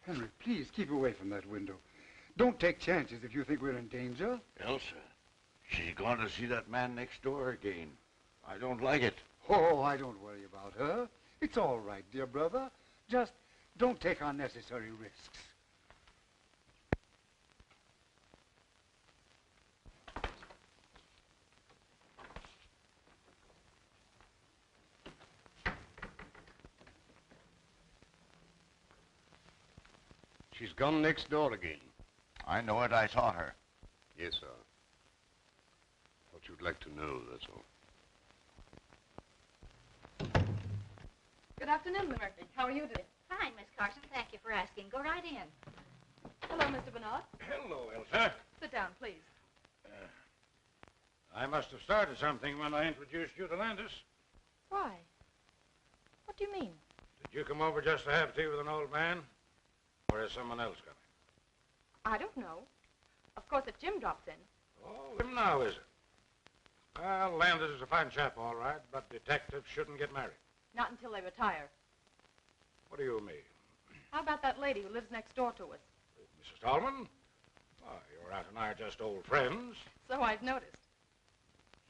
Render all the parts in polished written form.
Henry, please keep away from that window. Don't take chances if you think we're in danger. Elsa, she's going to see that man next door again. I don't like it. Oh, I don't worry about her. It's all right, dear brother. Just don't take unnecessary risks. She's gone next door again. I know it. I saw her. Yes, sir. Thought you'd like to know, that's all. Good afternoon, Miss Murphy. How are you today? Fine, Miss Carson. Thank you for asking. Go right in. Hello, Mr. Bernard. Hello, Elsa. Sit down, please. I must have started something when I introduced you to Landis. Why? What do you mean? Did you come over just to have tea with an old man? Or is someone else coming? I don't know. Of course, if Jim drops in. Oh, him now, is it? Well, Landis is a fine chap, all right, but detectives shouldn't get married. Not until they retire. What do you mean? How about that lady who lives next door to us? Mrs. Tallman? Why, your aunt and I are just old friends. So I've noticed.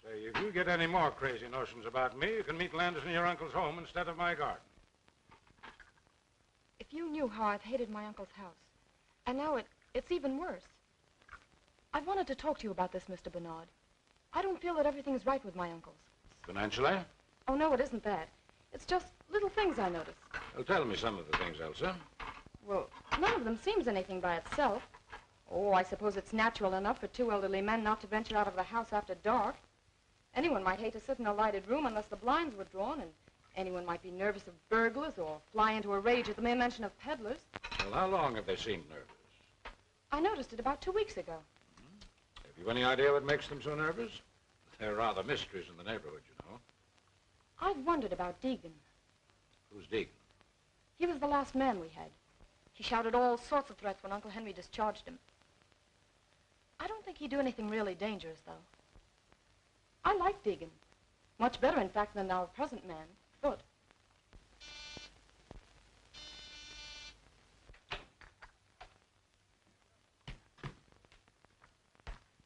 Say, if you get any more crazy notions about me, you can meet Landis in your uncle's home instead of my garden. If you knew how I've hated my uncle's house, and now it's even worse. I've wanted to talk to you about this, Mr. Bernard. I don't feel that everything's right with my uncle's. Financially? Oh, no, it isn't that. It's just little things I notice. Well, tell me some of the things, Elsa. Well, none of them seems anything by itself. Oh, I suppose it's natural enough for two elderly men not to venture out of the house after dark. Anyone might hate to sit in a lighted room unless the blinds were drawn, and anyone might be nervous of burglars or fly into a rage at the mere mention of peddlers. Well, how long have they seemed nervous? I noticed it about 2 weeks ago. Have you any idea what makes them so nervous? There are rather mysteries in the neighborhood, you know. I've wondered about Deegan. Who's Deegan? He was the last man we had. He shouted all sorts of threats when Uncle Henry discharged him. I don't think he'd do anything really dangerous, though. I like Deegan. Much better, in fact, than our present man, Foot.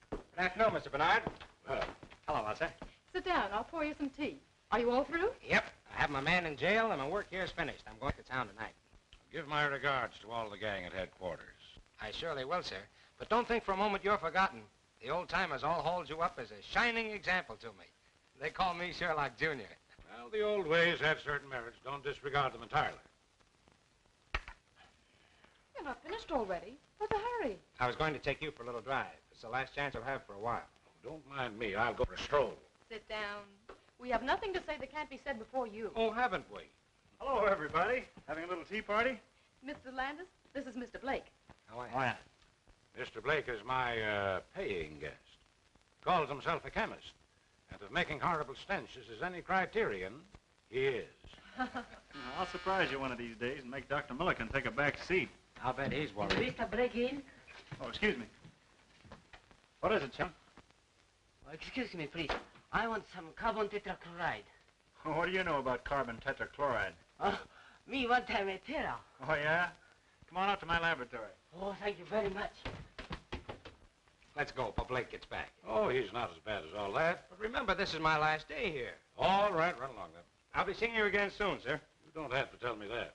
Good afternoon, Mr. Bernard. Well, Hello, Elsa. Sit down. I'll pour you some tea. Are you all through? Yep. I have my man in jail, and my work here is finished. I'm going to town tonight. give my regards to all the gang at headquarters. I surely will, sir. But don't think for a moment you're forgotten. The old-timers all hold you up as a shining example to me. They call me Sherlock Jr. Well, the old ways have certain merits. Don't disregard them entirely. You're not finished already. What's the hurry? I was going to take you for a little drive. It's the last chance I'll have for a while. Don't mind me. I'll go for a stroll. Sit down. We have nothing to say that can't be said before you. Oh, haven't we? Hello, everybody. Having a little tea party? Mr. Landis, this is Mr. Blake. How are you? Oh, yeah. Mr. Blake is my paying guest. Calls himself a chemist. And if making horrible stenches is any criterion, he is. I'll surprise you one of these days and make Dr. Milliken take a back seat. I'll bet he's worried. Mr. Break in? Oh, excuse me. What is it, chum? Oh, excuse me, please. I want some carbon tetrachloride. Oh, what do you know about carbon tetrachloride? Oh, me one time a terror. Oh, yeah? Come on out to my laboratory. Oh, thank you very much. Let's go before Blake gets back. Oh, he's not as bad as all that. But remember, this is my last day here. All right, run along then. I'll be seeing you again soon, sir. You don't have to tell me that.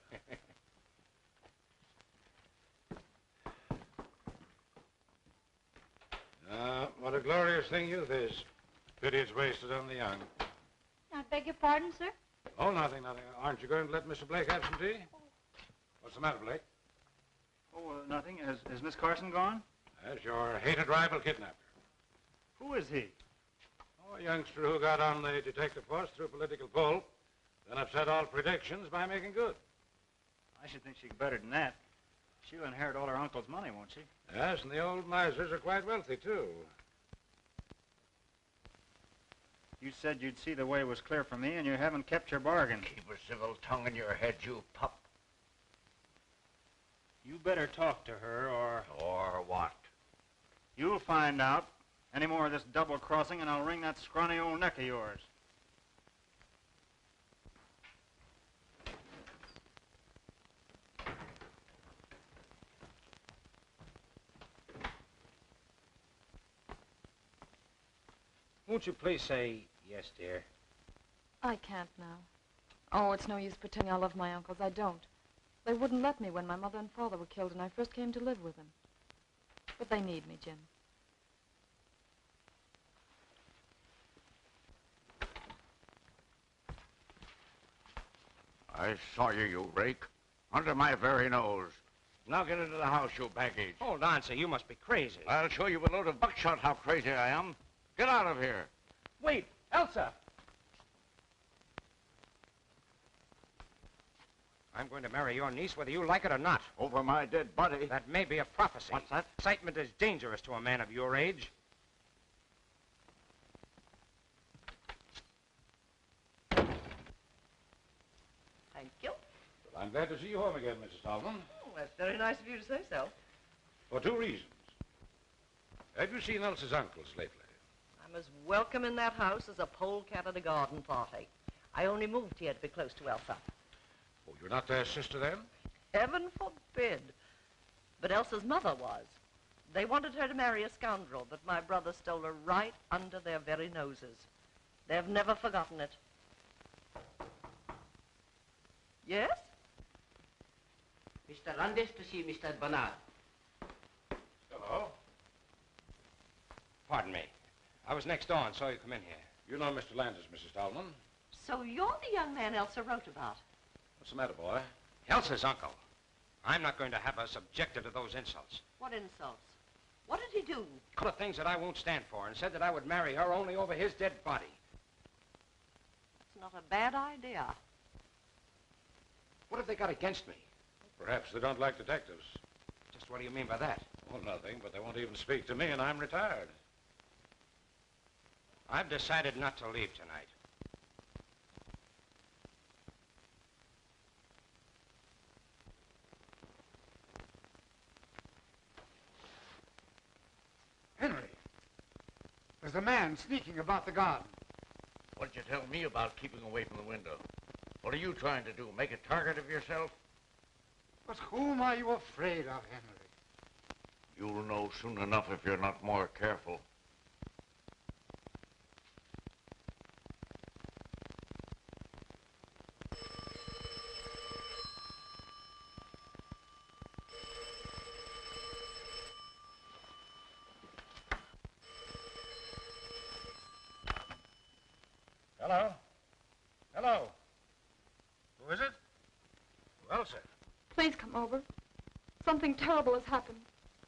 What a glorious thing youth is. Pity it's wasted on the young. I beg your pardon, sir? Oh, nothing, nothing. Aren't you going to let Mr. Blake have some tea? What's the matter, Blake? Oh, nothing. Has Miss Carson gone? That's your hated rival kidnapper. Who is he? Oh, a youngster who got on the detective force through political pull, then upset all predictions by making good. I should think she's better than that. She'll inherit all her uncle's money, won't she? Yes, and the old misers are quite wealthy, too. You said you'd see the way was clear for me, and you haven't kept your bargain. Keep a civil tongue in your head, you pup. You better talk to her, or... Or what? You'll find out. Any more of this double-crossing, and I'll wring that scrawny old neck of yours. won't you please say yes, dear? I can't now. Oh, it's no use pretending I love my uncles. I don't. They wouldn't let me when my mother and father were killed and I first came to live with them. But they need me, Jim. I saw you, you rake. Under my very nose. Now get into the house, you baggage. Hold on, sir. You must be crazy. I'll show you with a load of buckshot how crazy I am. Get out of here. Wait, Elsa! I'm going to marry your niece whether you like it or not. Over my dead body. That may be a prophecy. What's that? Excitement is dangerous to a man of your age. Thank you. Well, I'm glad to see you home again, Mrs. Tolman. Oh, that's very nice of you to say so. For two reasons. Have you seen Elsa's uncles lately? I'm as welcome in that house as a polecat at a garden party. I only moved here to be close to Elsa. Oh, you're not their sister, then? Heaven forbid. But Elsa's mother was. They wanted her to marry a scoundrel, but my brother stole her right under their very noses. They've never forgotten it. Yes? Mr. Landis to see Mr. Bernard. Hello. Pardon me. I was next door and saw you come in here. You know Mr. Landis, Mrs. Tolman. So you're the young man Elsa wrote about? What's the matter, boy? Elsa's uncle. I'm not going to have her subjected to those insults. What insults? What did he do? A couple of things that I won't stand for, and said that I would marry her only over his dead body. It's not a bad idea. What have they got against me? Perhaps they don't like detectives. Just what do you mean by that? Well, nothing, but they won't even speak to me, and I'm retired. I've decided not to leave tonight. Henry, there's a man sneaking about the garden. What'd you tell me about keeping away from the window? What are you trying to do, make a target of yourself? But whom are you afraid of, Henry? You'll know soon enough if you're not more careful. Hello? Hello? Who is it? Well, sir. Please come over. Something terrible has happened.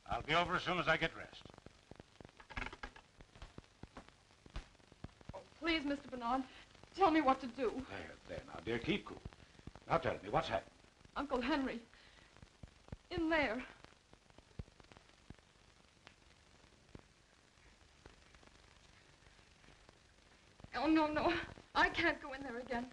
I'll be over as soon as I get dressed. Oh, please, Mr. Bernard, tell me what to do. There, now, dear, keep cool. Now tell me, what's happened? Uncle Henry. In there. Oh, no, no. I can't go in there again.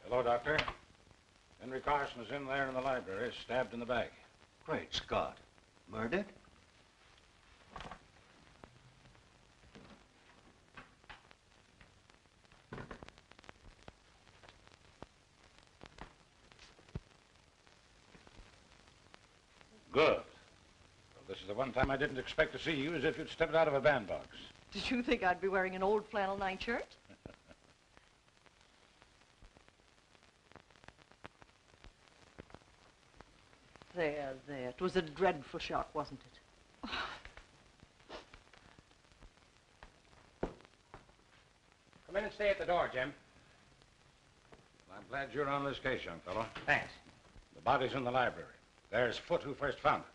Hello, Doctor. Henry Carson is in there in the library, stabbed in the back. Great Scott. Murdered? Good. Well, this is the one time I didn't expect to see you, as if you'd stepped out of a bandbox. Did you think I'd be wearing an old flannel nightshirt? There, there. It was a dreadful shock, wasn't it? Come in and stay at the door, Jim. Well, I'm glad you're on this case, young fellow. Thanks. The body's in the library. There's Foote who first found it.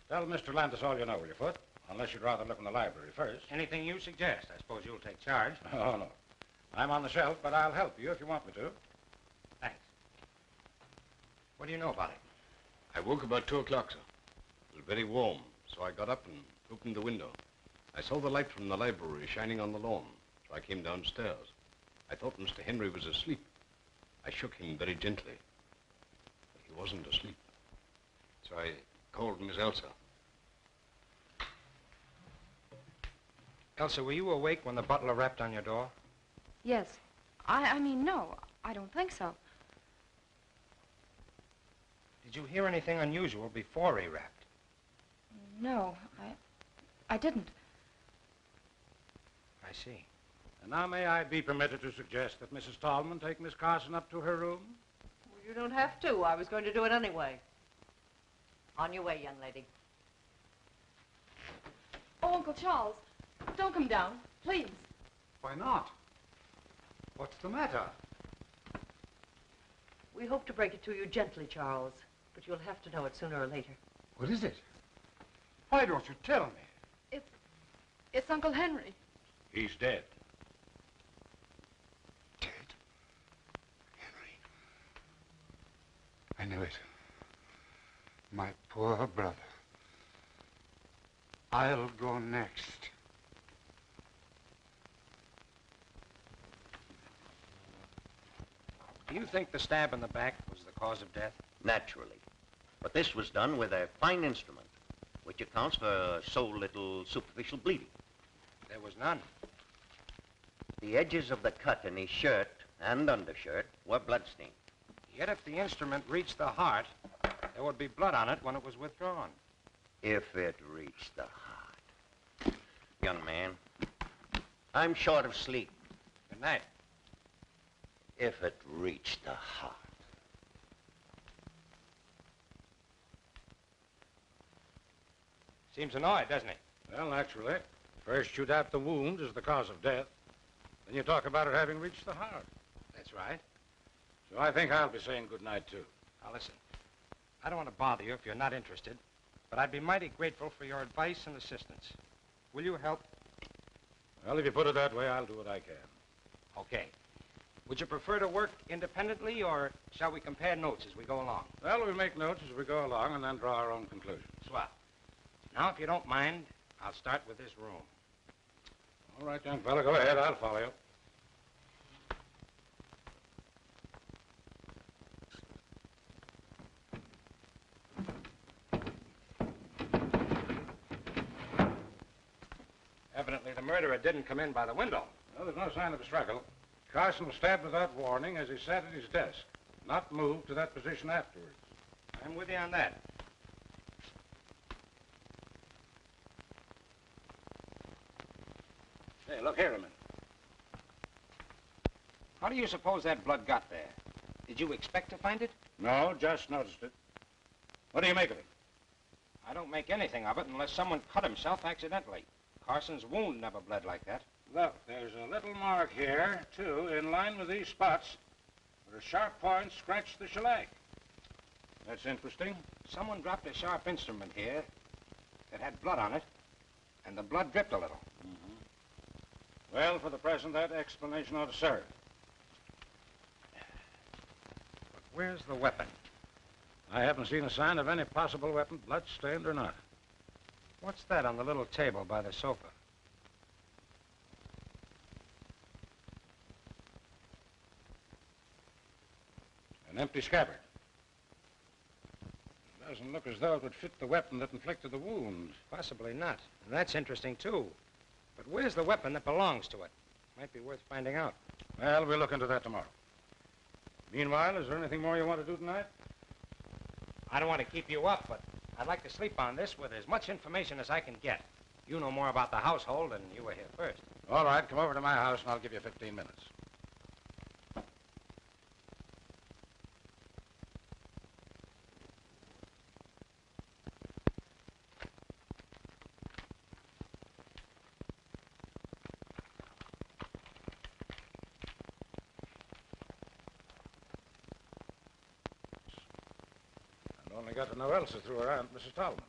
Tell Mr. Landis all you know, will you, Foote? Unless you'd rather look in the library first. Anything you suggest. I suppose you'll take charge. Oh, no. I'm on the shelf, but I'll help you if you want me to. Thanks. What do you know about it? I woke about 2 o'clock, sir. It was very warm, so I got up and opened the window. I saw the light from the library shining on the lawn, so I came downstairs. I thought Mr. Henry was asleep. I shook him very gently, but he wasn't asleep. So I called Miss Elsa. Elsa, were you awake when the butler rapped on your door? Yes. I mean, no, I don't think so. Did you hear anything unusual before he rapped? No, I didn't. I see. And now may I be permitted to suggest that Mrs. Tallman take Miss Carson up to her room? Well, you don't have to. I was going to do it anyway. On your way, young lady. Oh, Uncle Charles, don't come down, please. Why not? What's the matter? We hope to break it to you gently, Charles, but you'll have to know it sooner or later. What is it? Why don't you tell me? It's Uncle Henry. He's dead. Dead? Henry. I knew it. My poor brother. I'll go next. Do you think the stab in the back was the cause of death? Naturally. But this was done with a fine instrument, which accounts for so little superficial bleeding. There was none. The edges of the cut in his shirt and undershirt were bloodstained. Yet if the instrument reached the heart, there would be blood on it when it was withdrawn. If it reached the heart. Young man, I'm short of sleep. Good night. If it reached the heart. Seems annoyed, doesn't he? Well, naturally. First you doubt the wound as the cause of death. Then you talk about it having reached the heart. That's right. So I think I'll be saying good night, too. Now, listen. I don't want to bother you if you're not interested, but I'd be mighty grateful for your advice and assistance. Will you help? Well, if you put it that way, I'll do what I can. Okay. Would you prefer to work independently, or shall we compare notes as we go along? Well, we'll make notes as we go along and then draw our own conclusions. Swell. Now, if you don't mind, I'll start with this room. All right, young fella, go ahead. I'll follow you. Evidently, the murderer didn't come in by the window. Well, there's no sign of a struggle. Carson was stabbed without warning as he sat at his desk, not moved to that position afterwards. I'm with you on that. Hey, look here a minute. How do you suppose that blood got there? Did you expect to find it? No, just noticed it. What do you make of it? I don't make anything of it unless someone cut himself accidentally. Carson's wound never bled like that. Look, there's a little mark here, too, in line with these spots, where a sharp point scratched the shellac. That's interesting. Someone dropped a sharp instrument here that had blood on it, and the blood dripped a little. Mm-hmm. Well, for the present, that explanation ought to serve. But where's the weapon? I haven't seen a sign of any possible weapon, blood-stained or not. What's that on the little table by the sofa? An empty scabbard. Doesn't look as though it would fit the weapon that inflicted the wound. Possibly not. And that's interesting, too. But where's the weapon that belongs to it? Might be worth finding out. Well, we'll look into that tomorrow. Meanwhile, is there anything more you want to do tonight? I don't want to keep you up, but I'd like to sleep on this with as much information as I can get. You know more about the household, and you were here first. All right, come over to my house, and I'll give you 15 minutes. Only got to know Elsa through her aunt, Mrs. Tallman.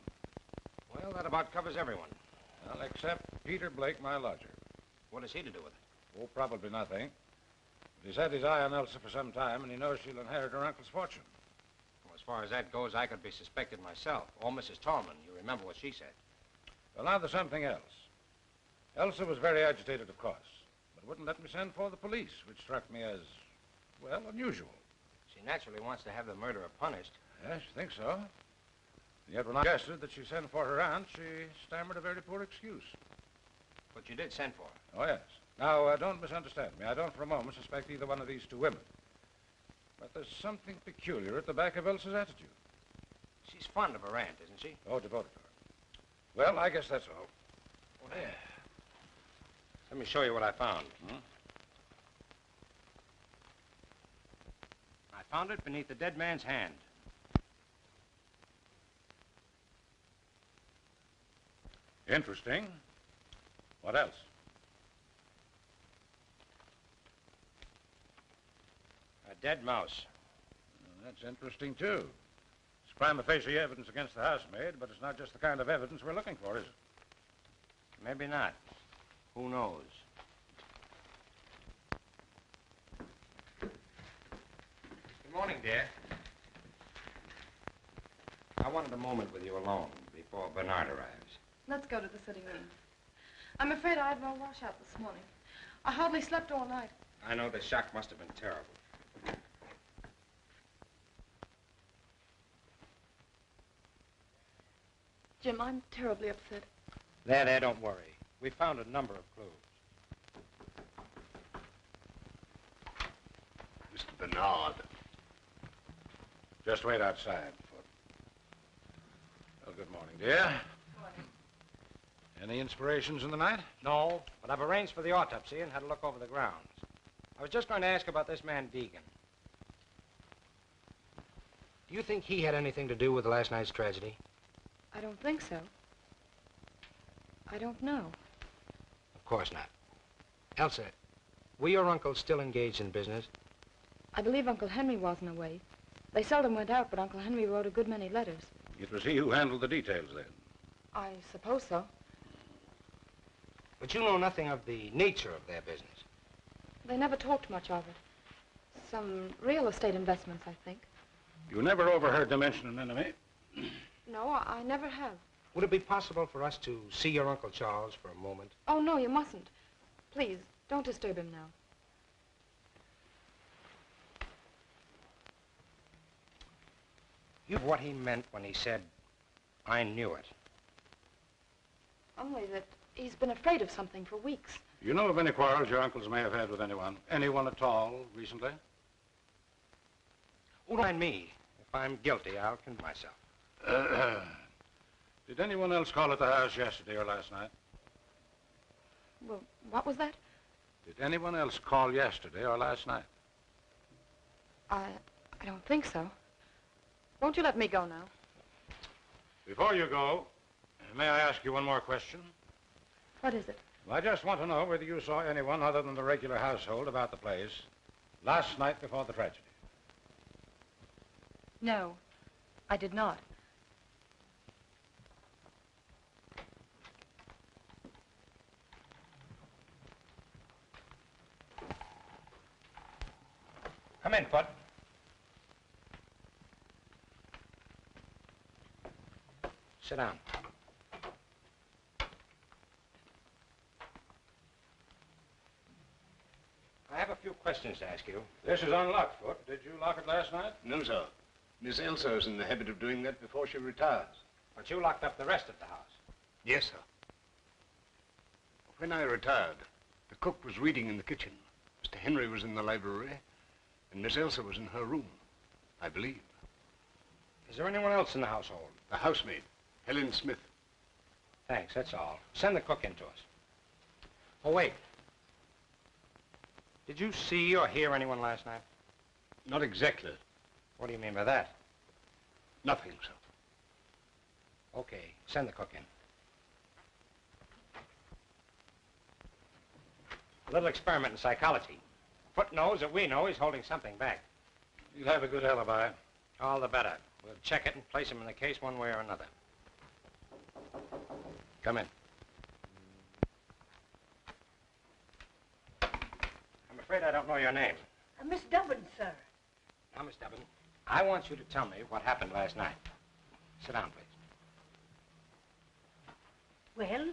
Well, that about covers everyone. Well, except Peter Blake, my lodger. What has he to do with it? Oh, probably nothing. But he's had his eye on Elsa for some time, and he knows she'll inherit her uncle's fortune. Well, as far as that goes, I could be suspected myself. Or Mrs. Tallman. You remember what she said. Well, now there's something else. Elsa was very agitated, of course, but wouldn't let me send for the police, which struck me as, well, unusual. She naturally wants to have the murderer punished. Yes, you think so? Yet when I suggested that she send for her aunt, she stammered a very poor excuse. But you did send for her. Oh, yes. Now, don't misunderstand me. I don't for a moment suspect either one of these two women. But there's something peculiar at the back of Elsa's attitude. She's fond of her aunt, isn't she? Oh, devoted to her. Well, I guess that's all. Oh, there. Let me show you what I found. I found it beneath the dead man's hand. Interesting. What else? A dead mouse. Well, that's interesting, too. It's prima facie evidence against the housemaid, but it's not just the kind of evidence we're looking for, is it? Maybe not. Who knows? Good morning, dear. I wanted a moment with you alone before Bernard arrives. Let's go to the sitting room. I'm afraid I had no washout this morning. I hardly slept all night. I know the shock must have been terrible. Jim, I'm terribly upset. There, don't worry. We found a number of clues. Mr. Bernard. Just wait outside. Well, good morning, dear. Good morning. Any inspirations in the night? No, but I've arranged for the autopsy and had a look over the grounds. I was just going to ask about this man, Deegan. Do you think he had anything to do with last night's tragedy? I don't think so. I don't know. Of course not. Elsa, were your uncles still engaged in business? I believe Uncle Henry wasn't away. They seldom went out, but Uncle Henry wrote a good many letters. It was he who handled the details, then. I suppose so. But you know nothing of the nature of their business. They never talked much of it. Some real estate investments, I think. You never overheard them mention an enemy? No, I never have. Would it be possible for us to see your Uncle Charles for a moment? Oh, no, you mustn't. Please, don't disturb him now. You know what he meant when he said, I knew it. Only that he's been afraid of something for weeks. You know of any quarrels your uncles may have had with anyone? Anyone at all recently? Oh, don't mind me. If I'm guilty, I'll condemn myself. Did anyone else call at the house yesterday or last night? Well, what was that? Did anyone else call yesterday or last night? I don't think so. Won't you let me go now? Before you go, may I ask you one more question? What is it? I just want to know whether you saw anyone other than the regular household about the place last night before the tragedy. No, I did not. Come in, Foot. Sit down. I have a few questions to ask you. This is unlocked, Foot. Did you lock it last night? No, sir. Miss Elsa is in the habit of doing that before she retires. But you locked up the rest of the house. Yes, sir. When I retired, the cook was reading in the kitchen. Mr. Henry was in the library, and Miss Elsa was in her room, I believe. Is there anyone else in the household? The housemaid, Helen Smith. Thanks, that's all. Send the cook in to us. Oh, wait. Did you see or hear anyone last night? Not exactly. What do you mean by that? Nothing, sir. Okay, send the cook in. A little experiment in psychology. Foot knows that we know he's holding something back. You'll have a good alibi. All the better. We'll check it and place him in the case one way or another. Come in. I'm afraid I don't know your name. Miss Dubbin, sir. Now, Miss Dubbin, I want you to tell me what happened last night. Sit down, please. Well,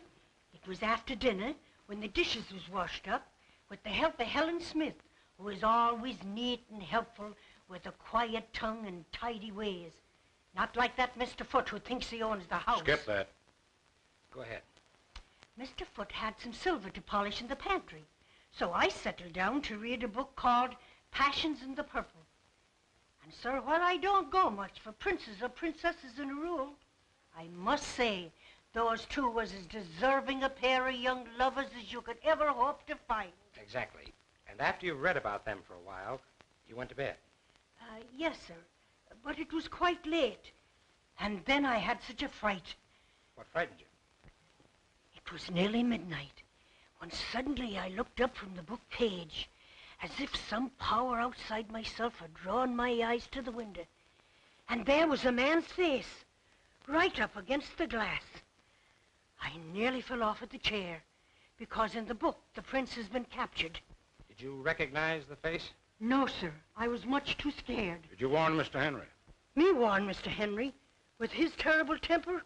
it was after dinner when the dishes was washed up with the help of Helen Smith, who is always neat and helpful with a quiet tongue and tidy ways. Not like that Mr. Foote who thinks he owns the house. Skip that. Go ahead. Mr. Foote had some silver to polish in the pantry, so I settled down to read a book called Passions in the Purple. And, sir, while I don't go much for princes or princesses in a rule, I must say those two was as deserving a pair of young lovers as you could ever hope to find. Exactly. And after you read about them for a while, you went to bed. Yes, sir, but it was quite late. And then I had such a fright. What frightened you? It was nearly midnight when suddenly I looked up from the book page as if some power outside myself had drawn my eyes to the window. And there was a man's face, right up against the glass. I nearly fell off at the chair, because in the book the prince has been captured. Did you recognize the face? No, sir. I was much too scared. Did you warn Mr. Henry? Me warn Mr. Henry? With his terrible temper?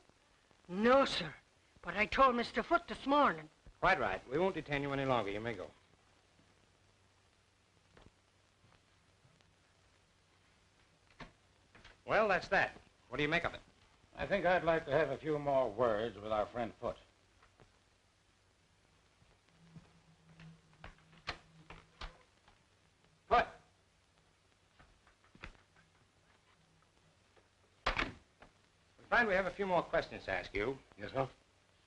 No, sir. But I told Mr. Foote this morning. Quite right. We won't detain you any longer. You may go. Well, that's that. What do you make of it? I think I'd like to have a few more words with our friend Foote. Foote! We find we have a few more questions to ask you. Yes, sir?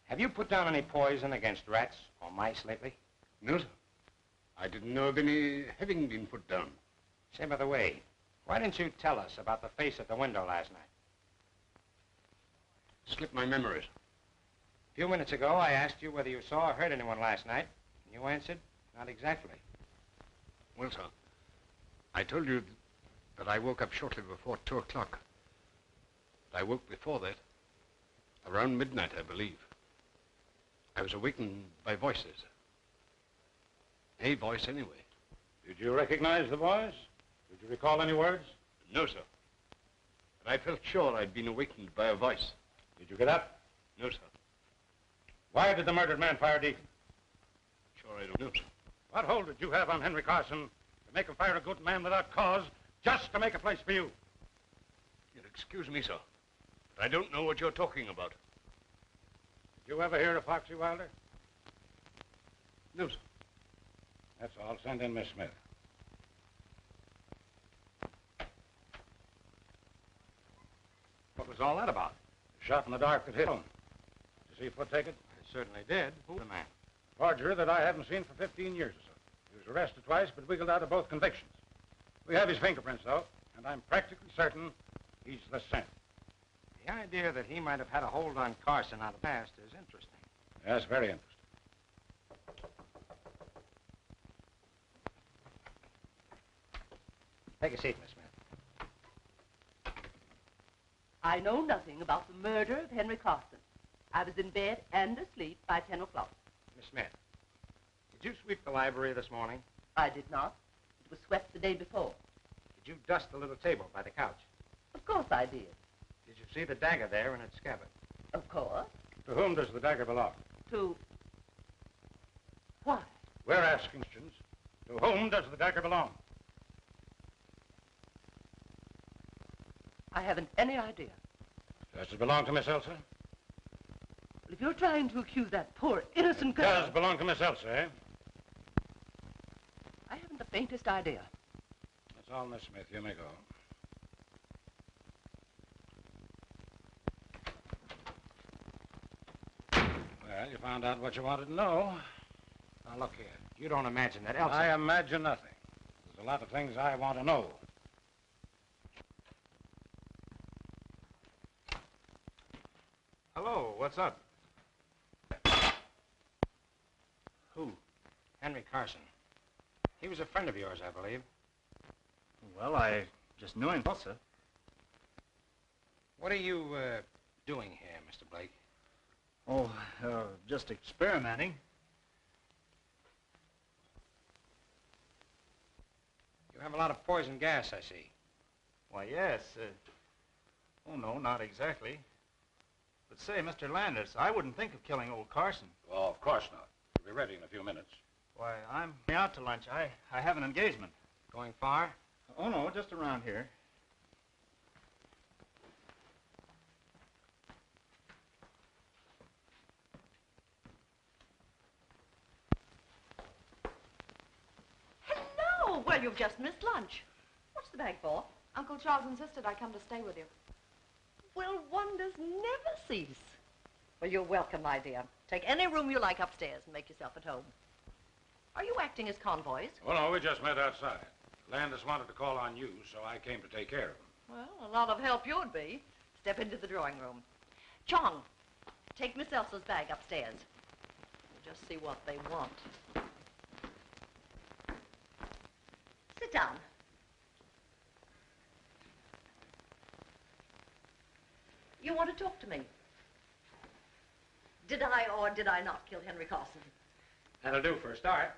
Have you put down any poison against rats or mice lately? No, sir. I didn't know of any having been put down. Say, by the way, why didn't you tell us about the face at the window last night? Slipped my memories. A few minutes ago, I asked you whether you saw or heard anyone last night, and you answered, not exactly. Well, sir, I told you that I woke up shortly before 2 o'clock. But I woke before that, around midnight, I believe. I was awakened by voices. A voice, anyway. Did you recognize the voice? Did you recall any words? No, sir. But I felt sure I'd been awakened by a voice. Did you get up? No, sir. Why did the murdered man fire Deacon? Sure I don't know, sir. What hold did you have on Henry Carson to make him fire a good man without cause, just to make a place for you? You'll excuse me, sir, but I don't know what you're talking about. Did you ever hear of Foxy Wilder? No, sir. That's all. Send in Miss Smith. What was all that about? The shot in the dark that hit him. Did you see Foote take it? I certainly did. Who the man? Forger that I haven't seen for 15 years or so. He was arrested twice, but wiggled out of both convictions. We have his fingerprints, though, and I'm practically certain he's the same. The idea that he might have had a hold on Carson out of the past is interesting. Yes, very interesting. Take a seat, Miss Smith. I know nothing about the murder of Henry Carson. I was in bed and asleep by 10 o'clock. Miss Smith, did you sweep the library this morning? I did not. It was swept the day before. Did you dust the little table by the couch? Of course I did. Did you see the dagger there in its scabbard? Of course. To whom does the dagger belong? To... Why? We're asking questions. To whom does the dagger belong? I haven't any idea. Does it belong to Miss Elsa? Well, if you're trying to accuse that poor innocent girl... Does belong to Miss Elsa, eh? I haven't the faintest idea. That's all, Miss Smith. You may go. Well, you found out what you wanted to know. Now, look here. You don't imagine that Elsa... I imagine nothing. There's a lot of things I want to know. Hello, what's up? Who? Henry Carson. He was a friend of yours, I believe. Well, I just knew him, sir. What are you, doing here, Mr. Blake? Oh, just experimenting. You have a lot of poison gas, I see. Why, yes. Oh, no, not exactly. But say, Mr. Landis, I wouldn't think of killing old Carson. Well, of course not. We'll be ready in a few minutes. Why, I'm out to lunch. I have an engagement. Going far? Oh, no, just around here. Well, you've just missed lunch. What's the bag for? Uncle Charles insisted I come to stay with you. Well, wonders never cease. Well, you're welcome, my dear. Take any room you like upstairs and make yourself at home. Are you acting as convoys? Oh, no, we just met outside. Landis wanted to call on you, so I came to take care of him. Well, a lot of help you'd be. Step into the drawing room. Chong, take Miss Elsa's bag upstairs. We'll just see what they want. Sit down. You want to talk to me? Did I or did I not kill Henry Carson? That'll do for a start.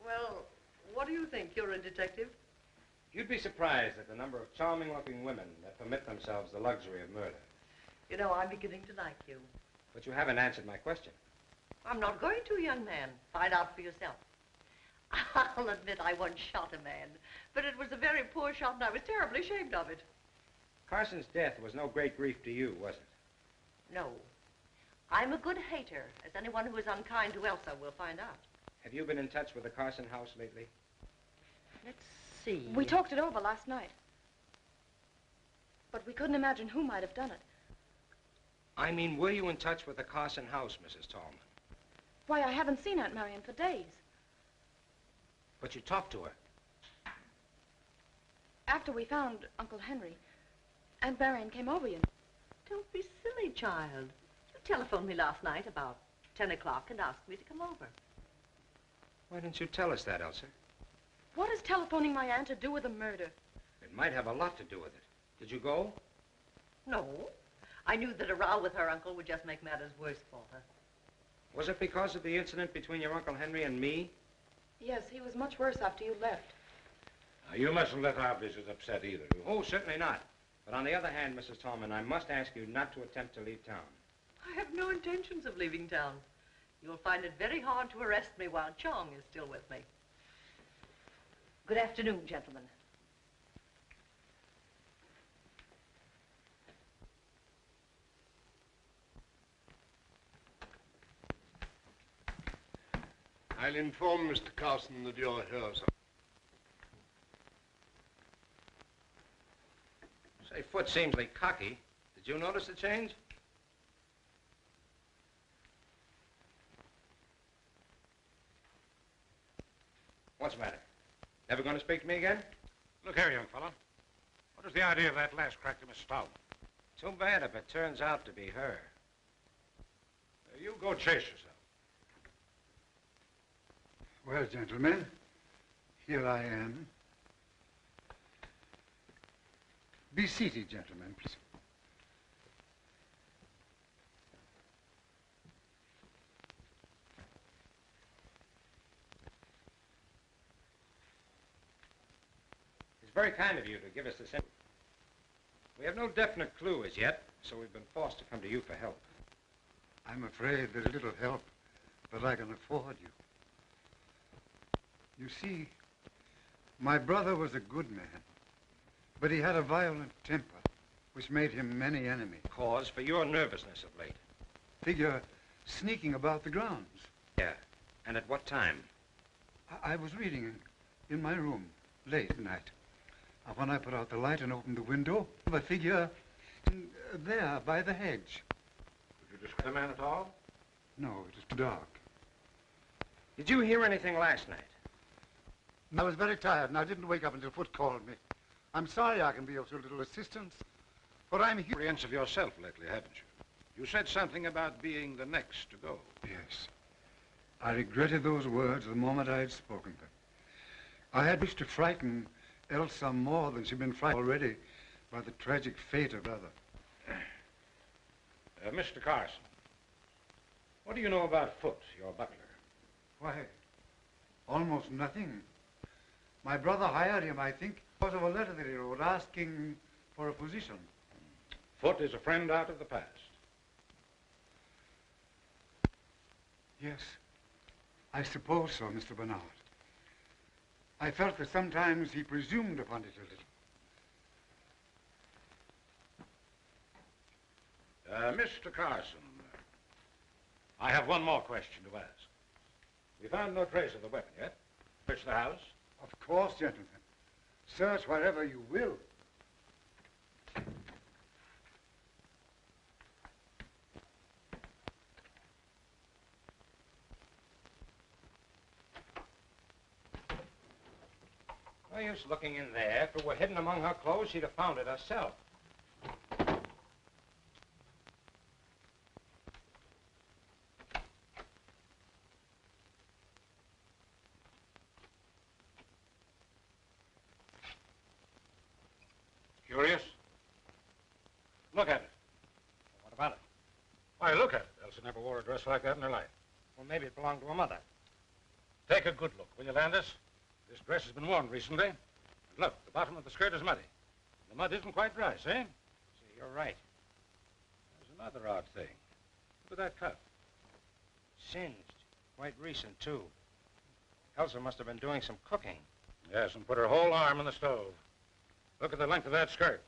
Well, what do you think? You're a detective? You'd be surprised at the number of charming-looking women that permit themselves the luxury of murder. You know, I'm beginning to like you. But you haven't answered my question. I'm not going to, young man. Find out for yourself. I'll admit I once shot a man, but it was a very poor shot and I was terribly ashamed of it. Carson's death was no great grief to you, was it? No. I'm a good hater, as anyone who is unkind to Elsa will find out. Have you been in touch with the Carson house lately? Let's see. We talked it over last night. But we couldn't imagine who might have done it. I mean, were you in touch with the Carson house, Mrs. Tallman? Why, I haven't seen Aunt Marion for days. But you talked to her. After we found Uncle Henry, Aunt Marion came over you. Don't be silly, child. You telephoned me last night about 10 o'clock and asked me to come over. Why didn't you tell us that, Elsa? What has telephoning my aunt to do with the murder? It might have a lot to do with it. Did you go? No. I knew that a row with her uncle would just make matters worse for her. Was it because of the incident between your Uncle Henry and me? Yes, he was much worse after you left. Now, you mustn't let our visit upset either. Oh, certainly not. But on the other hand, Mrs. Tallman, I must ask you not to attempt to leave town. I have no intentions of leaving town. You'll find it very hard to arrest me while Chong is still with me. Good afternoon, gentlemen. I'll inform Mr. Carson that you're here, sir. Say, Foot seems like cocky. Did you notice the change? What's the matter? Never going to speak to me again? Look here, young fella. What is the idea of that last crack to Miss Stout? Too bad if it turns out to be her. You go chase yourself. Well, gentlemen, here I am. Be seated, gentlemen, please. It's very kind of you to give us this info. We have no definite clue as yet, so we've been forced to come to you for help. I'm afraid there's little help that I can afford you. You see, my brother was a good man, but he had a violent temper, which made him many enemies. Cause for your nervousness of late. Figure sneaking about the grounds. Yeah. And at what time? I was reading in my room late at night. When I put out the light and opened the window, the figure there by the hedge. Did you discover the man at all? No, it was too dark. Did you hear anything last night? I was very tired, and I didn't wake up until Foot called me. I'm sorry I can be of so little assistance, but I'm here. Apprehensive yourself lately, haven't you? You said something about being the next to go. Yes. I regretted those words the moment I had spoken them. I had wished to frighten Elsa more than she'd been frightened already by the tragic fate of other. Mr. Carson, what do you know about Foot, your butler? Why, almost nothing. My brother hired him, I think, because of a letter that he wrote asking for a position. Foot is a friend out of the past. Yes, I suppose so, Mr. Bernard. I felt that sometimes he presumed upon it a little. Mr. Carson, I have one more question to ask. We found no trace of the weapon yet. Searched the house? Of course, gentlemen. Search wherever you will. No use looking in there. If it were hidden among her clothes, she'd have found it herself. Curious? Look at it. What about it? Why, look at it. Elsa never wore a dress like that in her life. Well, maybe it belonged to her mother. Take a good look, will you, Landis? This dress has been worn recently. And look, the bottom of the skirt is muddy. The mud isn't quite dry, see? See, you're right. There's another odd thing. Look at that cut. Singed. Quite recent, too. Elsa must have been doing some cooking. Yes, and put her whole arm in the stove. Look at the length of that skirt.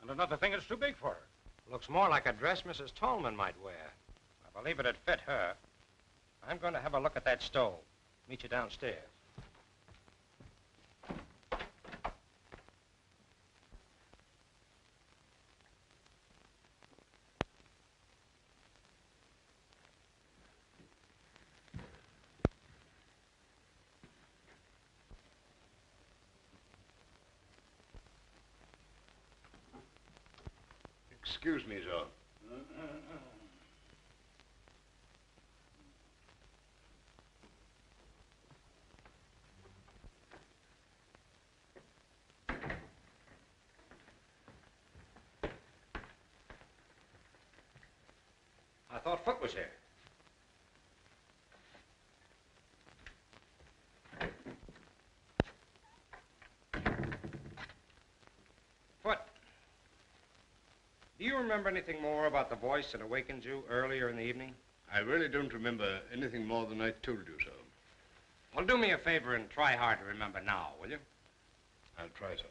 And another thing that's too big for her. Looks more like a dress Mrs. Tolman might wear. I believe it'd fit her. I'm going to have a look at that stove. Meet you downstairs. Excuse me, sir. I thought Foot was here. Foot. Do you remember anything more about the voice that awakened you earlier in the evening? I really don't remember anything more than I told you, sir. Well, do me a favor and try hard to remember now, will you? I'll try, sir.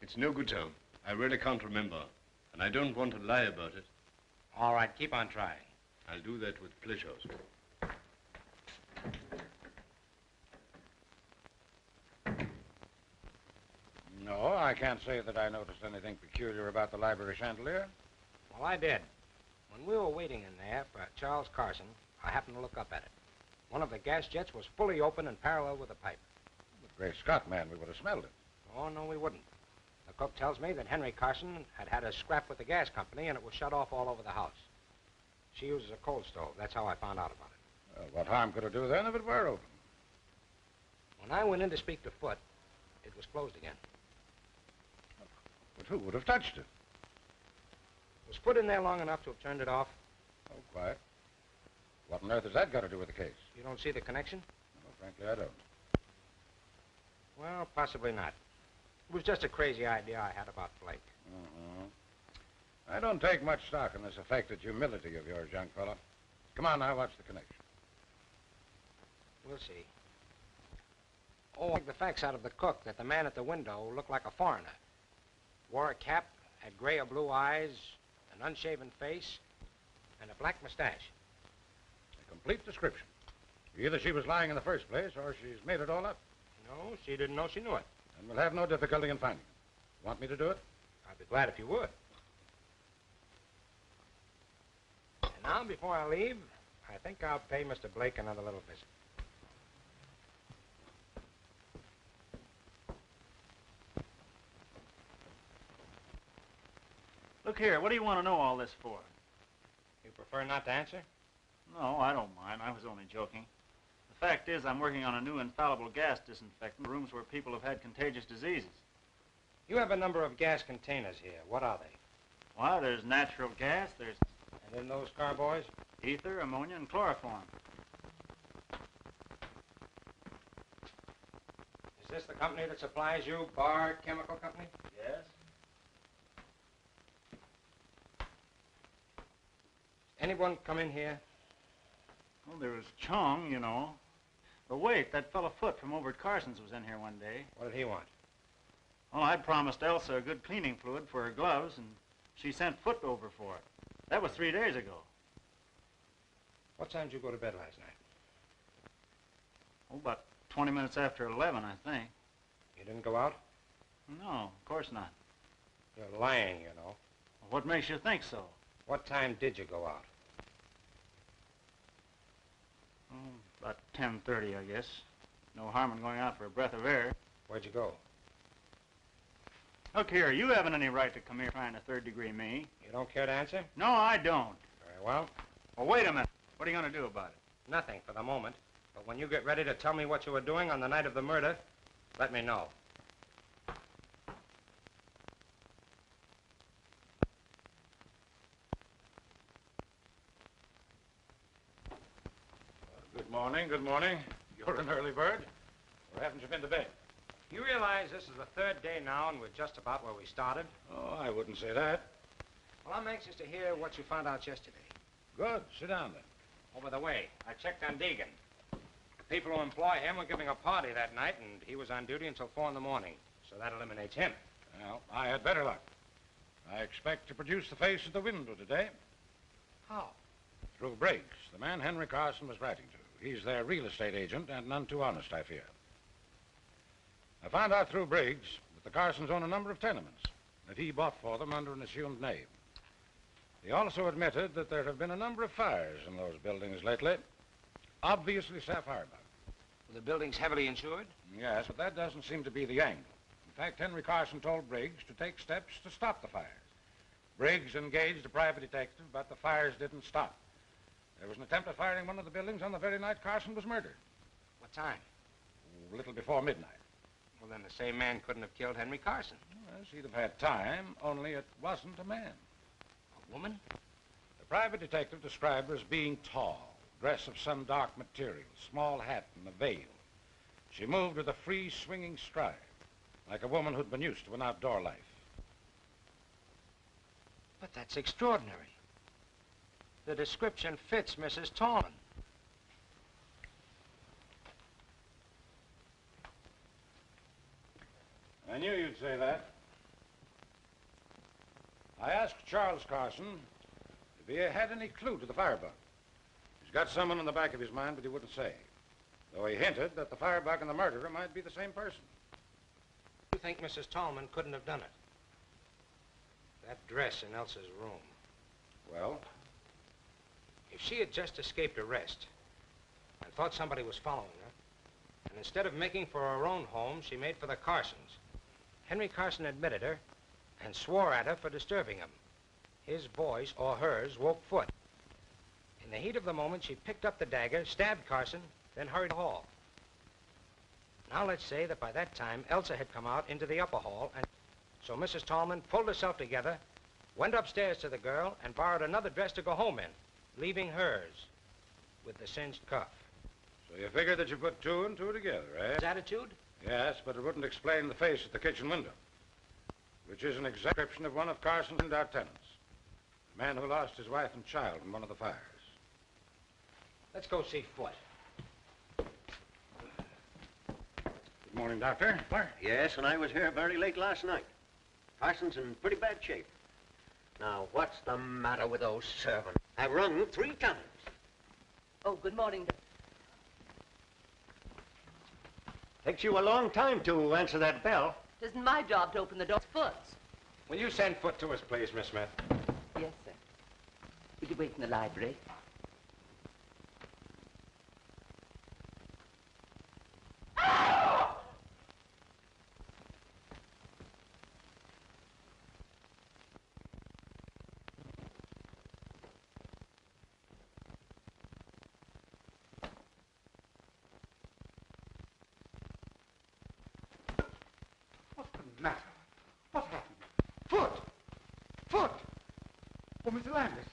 It's no good, sir. I really can't remember, and I don't want to lie about it. All right, keep on trying. I'll do that with pleasure, sir. No, I can't say that I noticed anything peculiar about the library chandelier. Well, I did. When we were waiting in there for Charles Carson, I happened to look up at it. One of the gas jets was fully open and parallel with the pipe. Great Scott, man, we would have smelled it. Oh, no, we wouldn't. The cook tells me that Henry Carson had a scrap with the gas company and it was shut off all over the house. She uses a coal stove. That's how I found out about it. Well, what harm could it do then if it were open? When I went in to speak to Foot, it was closed again. But who would have touched it? Was Foot in there long enough to have turned it off? Oh, quiet. What on earth has that got to do with the case? You don't see the connection? No, frankly, I don't. Well, possibly not. It was just a crazy idea I had about Blake. I don't take much stock in this affected humility of yours, young fella. Come on now, watch the connection. We'll see. Oh, I think the facts out of the cook that the man at the window looked like a foreigner. Wore a cap, had gray or blue eyes, an unshaven face, and a black mustache. A complete description. Either she was lying in the first place, or she's made it all up. No, she didn't know she knew it. And we'll have no difficulty in finding it. Want me to do it? I'd be glad if you would. And now, before I leave, I think I'll pay Mr. Blake another little visit. Look here, what do you want to know all this for? You prefer not to answer? No, I don't mind. I was only joking. The fact is, I'm working on a new infallible gas disinfectant for rooms where people have had contagious diseases. You have a number of gas containers here. What are they? Why, there's natural gas, there's... And in those carboys? Ether, ammonia, and chloroform. Is this the company that supplies you, Bar Chemical Company? Yes. Anyone come in here? Well, there was Chong, you know. But wait, that fellow Foot from over at Carson's was in here one day. What did he want? Well, I'd promised Elsa a good cleaning fluid for her gloves, and she sent Foot over for it. That was 3 days ago. What time did you go to bed last night? Oh, about 20 minutes after 11, I think. You didn't go out? No, of course not. You're lying, you know. What makes you think so? What time did you go out? Oh, about 10:30, I guess. No harm in going out for a breath of air. Where'd you go? Look here, you haven't any right to come here trying to third-degree me. You don't care to answer? No, I don't. Very well. Well, wait a minute. What are you going to do about it? Nothing for the moment. But when you get ready to tell me what you were doing on the night of the murder, let me know. Good morning, good morning. You're an early bird. Or haven't you been to bed? You realize this is the third day now and we're just about where we started? Oh, I wouldn't say that. Well, I'm anxious to hear what you found out yesterday. Good. Sit down, then. Oh, by the way, I checked on Deegan. The people who employ him were giving a party that night, and he was on duty until 4 in the morning. So that eliminates him. Well, I had better luck. I expect to produce the face at the window today. How? Through Briggs, the man Henry Carson was writing to. He's their real estate agent, and none too honest, I fear. I found out through Briggs that the Carsons own a number of tenements that he bought for them under an assumed name. He also admitted that there have been a number of fires in those buildings lately. Obviously sapphire bug. Were the buildings heavily insured? Yes, but that doesn't seem to be the angle. In fact, Henry Carson told Briggs to take steps to stop the fires. Briggs engaged a private detective, but the fires didn't stop. There was an attempt at firing one of the buildings on the very night Carson was murdered. What time? A little before midnight. Well, then the same man couldn't have killed Henry Carson. Yes, he'd have had time, only it wasn't a man. A woman? The private detective described her as being tall, dress of some dark material, small hat and a veil. She moved with a free, swinging stride, like a woman who'd been used to an outdoor life. But that's extraordinary. The description fits Mrs. Tallman. I knew you'd say that. I asked Charles Carson if he had any clue to the firebug. He's got someone in the back of his mind, but he wouldn't say. Though he hinted that the firebug and the murderer might be the same person. You think Mrs. Tallman couldn't have done it? That dress in Elsa's room. Well? If she had just escaped arrest and thought somebody was following her, and instead of making for her own home, she made for the Carsons. Henry Carson admitted her and swore at her for disturbing him. His voice, or hers, woke Foot. In the heat of the moment, she picked up the dagger, stabbed Carson, then hurried to the hall. Now let's say that by that time, Elsa had come out into the upper hall, and so Mrs. Tallman pulled herself together, went upstairs to the girl, and borrowed another dress to go home in, leaving hers with the cinched cuff. So you figured that you put two and two together, eh? His attitude? Yes, but it wouldn't explain the face at the kitchen window, which is an exact description of one of Carson's out tenants, a man who lost his wife and child in one of the fires. Let's go see Foot. Good morning, Doctor. Yes, and I was here very late last night. Carson's in pretty bad shape. Now, what's the matter with those servants? I've rung 3 times. Oh, good morning. Takes you a long time to answer that bell. It isn't my job to open the door. It's Foot's. Will you send Foot to us, please, Miss Smith? Yes, sir. Would you wait in the library? Matter? What happened? Foot! Foot! Oh, Mr. Landis,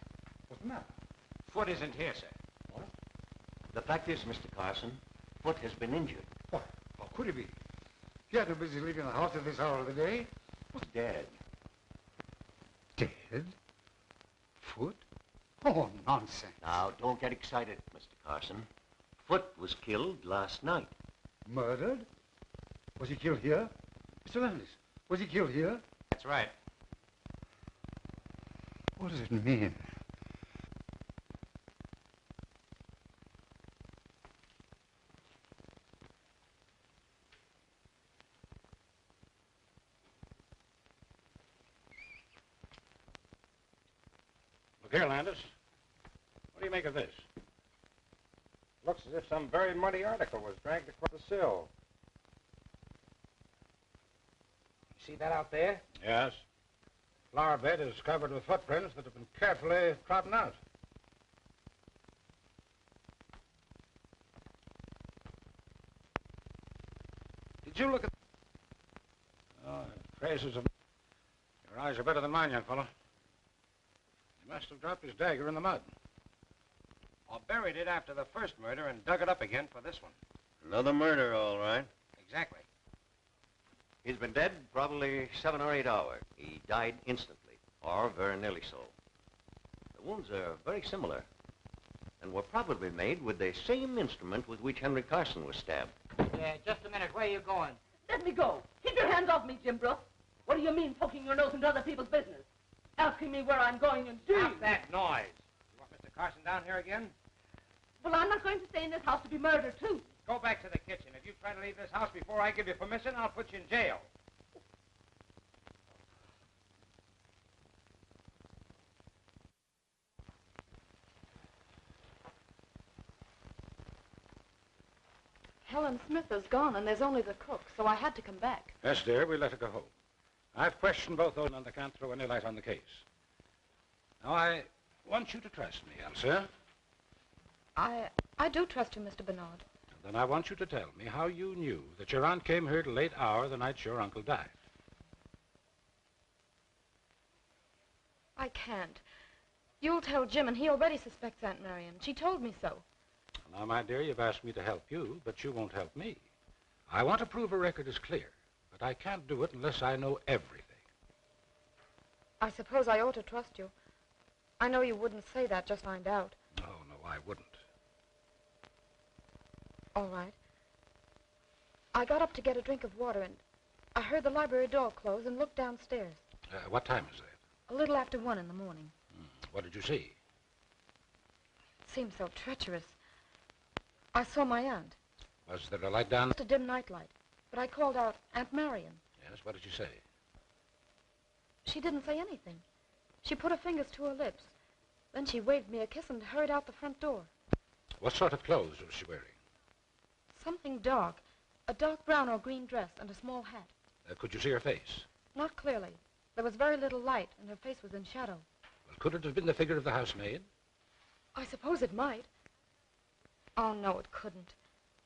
what's the matter? Foot isn't here, sir. What? The fact is, Mr. Carson, Foot has been injured. What? How could he be? He had no business leaving the house at this hour of the day. He's dead. Dead? Foot? Oh, nonsense. Now, don't get excited, Mr. Carson. Foot was killed last night. Murdered? Was he killed here? Mr. Landis, was he killed here? That's right. What does it mean? Look here, Landis. What do you make of this? Looks as if some very muddy article was dragged across the sill. You see that out there? Yes. Flower bed is covered with footprints that have been carefully trodden out. Did you look at... Oh, traces of... Your eyes are better than mine, young fellow. He must have dropped his dagger in the mud. Or buried it after the first murder and dug it up again for this one. Another murder, all right. Exactly. He's been dead probably 7 or 8 hours. He died instantly, or very nearly so. The wounds are very similar, and were probably made with the same instrument with which Henry Carson was stabbed. Yeah, just a minute. Where are you going? Let me go. Keep your hands off me, Jim Brooks. What do you mean, poking your nose into other people's business? Asking me where I'm going and doing. Stop that noise. You want Mr. Carson down here again? Well, I'm not going to stay in this house to be murdered, too. Go back to the kitchen. If you try to leave this house before I give you permission, I'll put you in jail. Helen Smith is gone, and there's only the cook, so I had to come back. Yes, dear, we let her go home. I've questioned both those, and they can't throw any light on the case. Now, I want you to trust me, Elsa. I do trust you, Mr. Bernard. Then I want you to tell me how you knew that your aunt came here at a late hour the night your uncle died. I can't. You'll tell Jim, and he already suspects Aunt Marion. She told me so. Now, my dear, you've asked me to help you, but you won't help me. I want to prove a record is clear, but I can't do it unless I know everything. I suppose I ought to trust you. I know you wouldn't say that, just find out. No, I wouldn't. All right. I got up to get a drink of water, and I heard the library door close and looked downstairs. What time is it? A little after 1 in the morning. What did you see? It seemed so treacherous. I saw my aunt. Was there a light down? Just a dim nightlight. But I called out, Aunt Marion. Yes, what did she say? She didn't say anything. She put her fingers to her lips. Then she waved me a kiss and hurried out the front door. What sort of clothes was she wearing? Something dark. A dark brown or green dress and a small hat. Could you see her face? Not clearly. There was very little light, and her face was in shadow. Well, could it have been the figure of the housemaid? I suppose it might. Oh, no, it couldn't.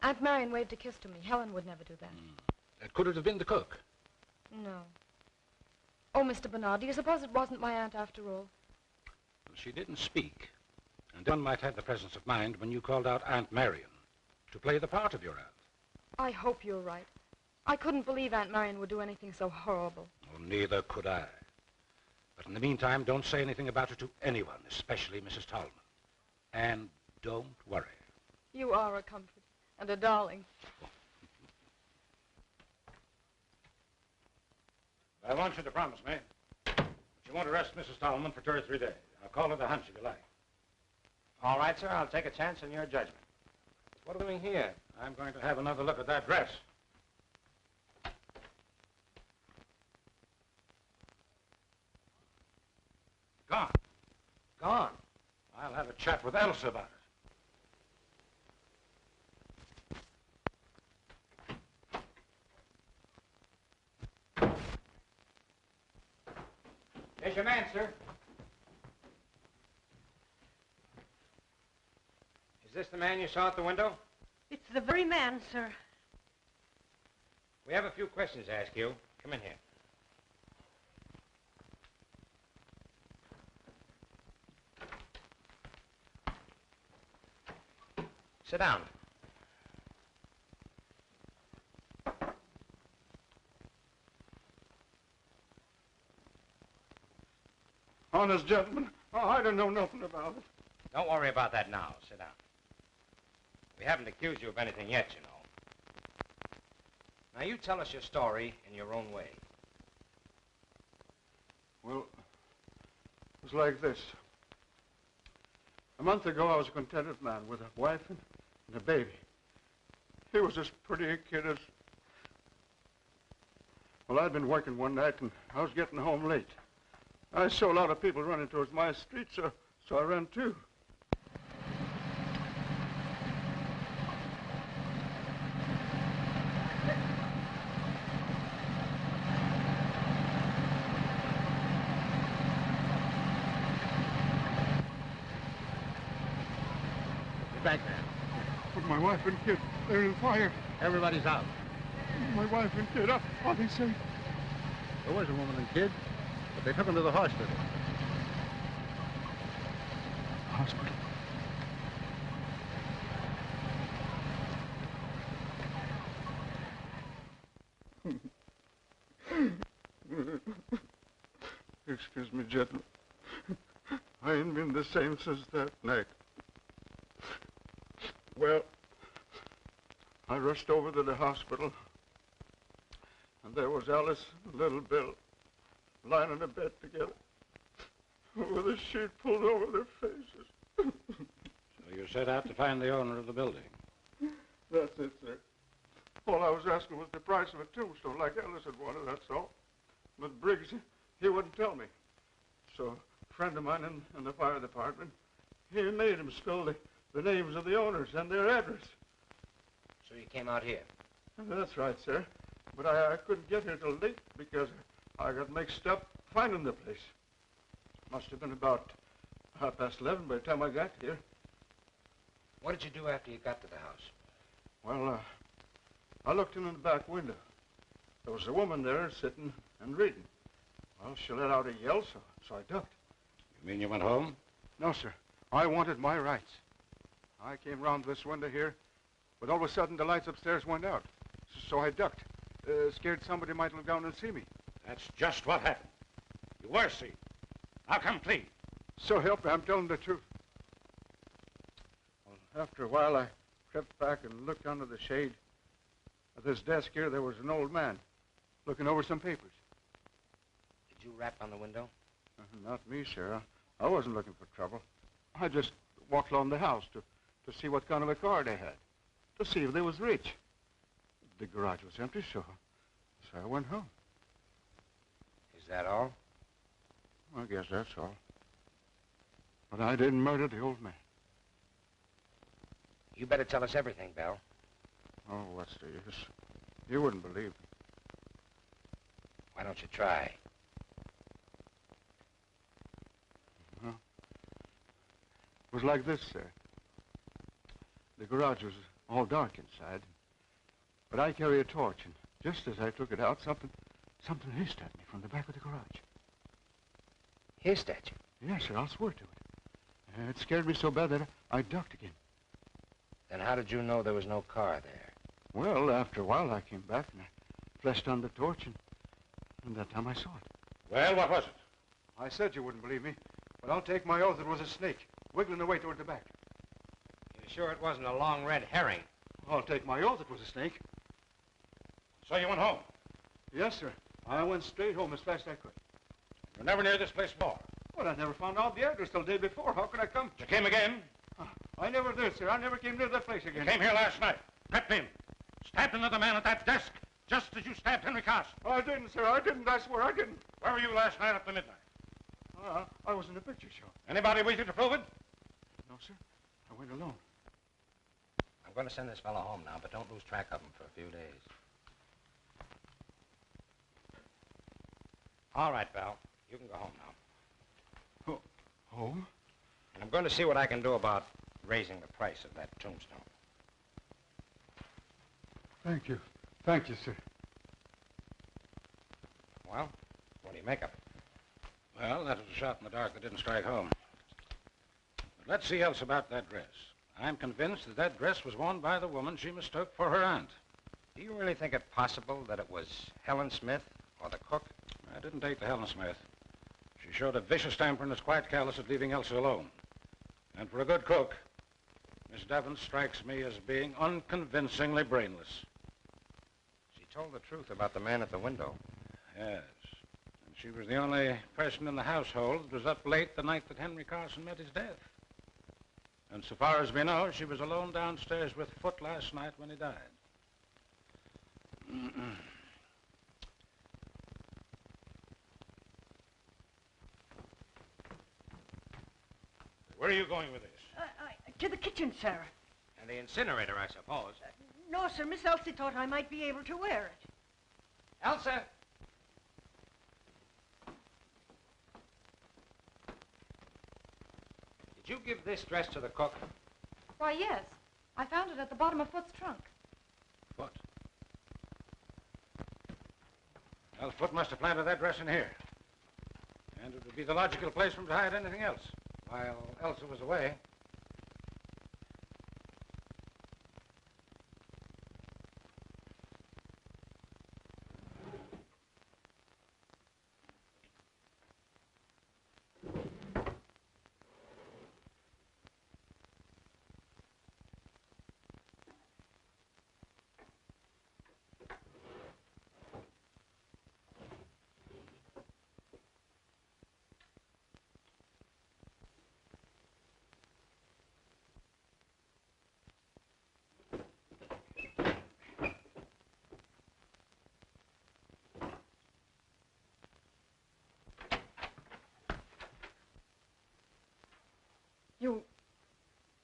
Aunt Marion waved a kiss to me. Helen would never do that. Could it have been the cook? No. Oh, Mr. Bernard, do you suppose it wasn't my aunt after all? Well, she didn't speak. And one might have the presence of mind when you called out Aunt Marion to play the part of your aunt. I hope you're right. I couldn't believe Aunt Marion would do anything so horrible. Oh, neither could I. But in the meantime, don't say anything about it to anyone, especially Mrs. Tallman. And don't worry. You are a comfort and a darling. I want you to promise me that you won't arrest Mrs. Tallman for 2 or 3 days. I'll call it a hunch if you like. All right, sir. I'll take a chance on your judgment. What are we doing here? I'm going to have another look at that dress. Gone. Gone. I'll have a chat with Elsa about it. Here's your man, sir. Is this the man you saw at the window? It's the very man, sir. We have a few questions to ask you. Come in here. Sit down. Honest gentlemen, I don't know nothing about it. Don't worry about that now. Sit down. We haven't accused you of anything yet, you know. Now, you tell us your story in your own way. Well, it was like this. A month ago, I was a contented man with a wife and a baby. He was as pretty a kid as... Well, I'd been working one night, and I was getting home late. I saw a lot of people running towards my street, so So I ran too. Get back there. But my wife and kid, they're in the fire. Everybody's out. My wife and kid, are they safe? There was a woman and kid, but they took them to the hospital. Hospital? Excuse me, gentlemen. I ain't been the same since that night. Well, I rushed over to the hospital, and there was Alice and little Bill lying in a bed together with a sheet pulled over their faces. So you set out to find the owner of the building? That's it, sir. All I was asking was the price of a tombstone, like Alice had wanted, that's all. But Briggs, he wouldn't tell me. So a friend of mine in the fire department, he made him spell the names of the owners and their address. So you came out here? That's right, sir. But I couldn't get here till late because I got mixed up finding the place. Must have been about 11:30 by the time I got here. What did you do after you got to the house? Well, I looked in the back window. There was a woman there sitting and reading. Well, she let out a yell, so I ducked. You mean you went home? No, sir. I wanted my rights. I came round this window here, but all of a sudden the lights upstairs went out. So I ducked, scared somebody might look down and see me. That's just what happened. You were seen. Now come clean. So help me, I'm telling the truth. Well, after a while, I crept back and looked under the shade. At this desk here, there was an old man looking over some papers. Did you rap on the window? Not me, sir. I wasn't looking for trouble. I just walked along the house to see what kind of a car they had, to see if they was rich. The garage was empty, so I went home. Is that all? I guess that's all. But I didn't murder the old man. You better tell us everything, Bell. Oh, what's the use? You wouldn't believe me. Why don't you try? Well, it was like this, sir. The garage was all dark inside, but I carry a torch, and just as I took it out, something hissed at me from the back of the garage. Hissed at you? Yes, sir, I'll swear to it. It scared me so bad that I ducked again. Then how did you know there was no car there? Well, after a while, I came back and I flashed on the torch, and that time I saw it. Well, what was it? I said you wouldn't believe me, but I'll take my oath it was a snake, wiggling away toward the back. You sure it wasn't a long red herring? I'll take my oath it was a snake. So you went home? Yes, sir. I went straight home as fast as I could. You're never near this place more? Well, I never found out the address till the day before. How could I come? You came again? I never did, sir. I never came near that place again. You came here last night, crept in, stabbed another man at that desk, just as you stabbed Henry Carson. I didn't, sir. I didn't. I swear I didn't. Where were you last night after midnight? I was in a picture show. Anybody with you to prove it? No, sir. I went alone. I'm going to send this fellow home now, but don't lose track of him for a few days. All right, Val. You can go home now. Home? And I'm going to see what I can do about raising the price of that tombstone. Thank you. Thank you, sir. Well, what do you make of it? Well, that was a shot in the dark that didn't strike home. But let's see else about that dress. I'm convinced that that dress was worn by the woman she mistook for her aunt. Do you really think it possible that it was Helen Smith or the cook? I didn't date the Helen Smith. She showed a vicious temper and is quite callous at leaving Elsa alone. And for a good cook, Miss Devon strikes me as being unconvincingly brainless. She told the truth about the man at the window. Yes. And she was the only person in the household that was up late the night that Henry Carson met his death. And so far as we know, she was alone downstairs with Foote last night when he died. Where are you going with this? To the kitchen, sir. And the incinerator, I suppose. No, sir. Miss Elsie thought I might be able to wear it. Elsa! Did you give this dress to the cook? Why, yes. I found it at the bottom of Foot's trunk. Foot? Well, Foot must have planted that dress in here. And it would be the logical place for him to hide anything else. While Elsa was away.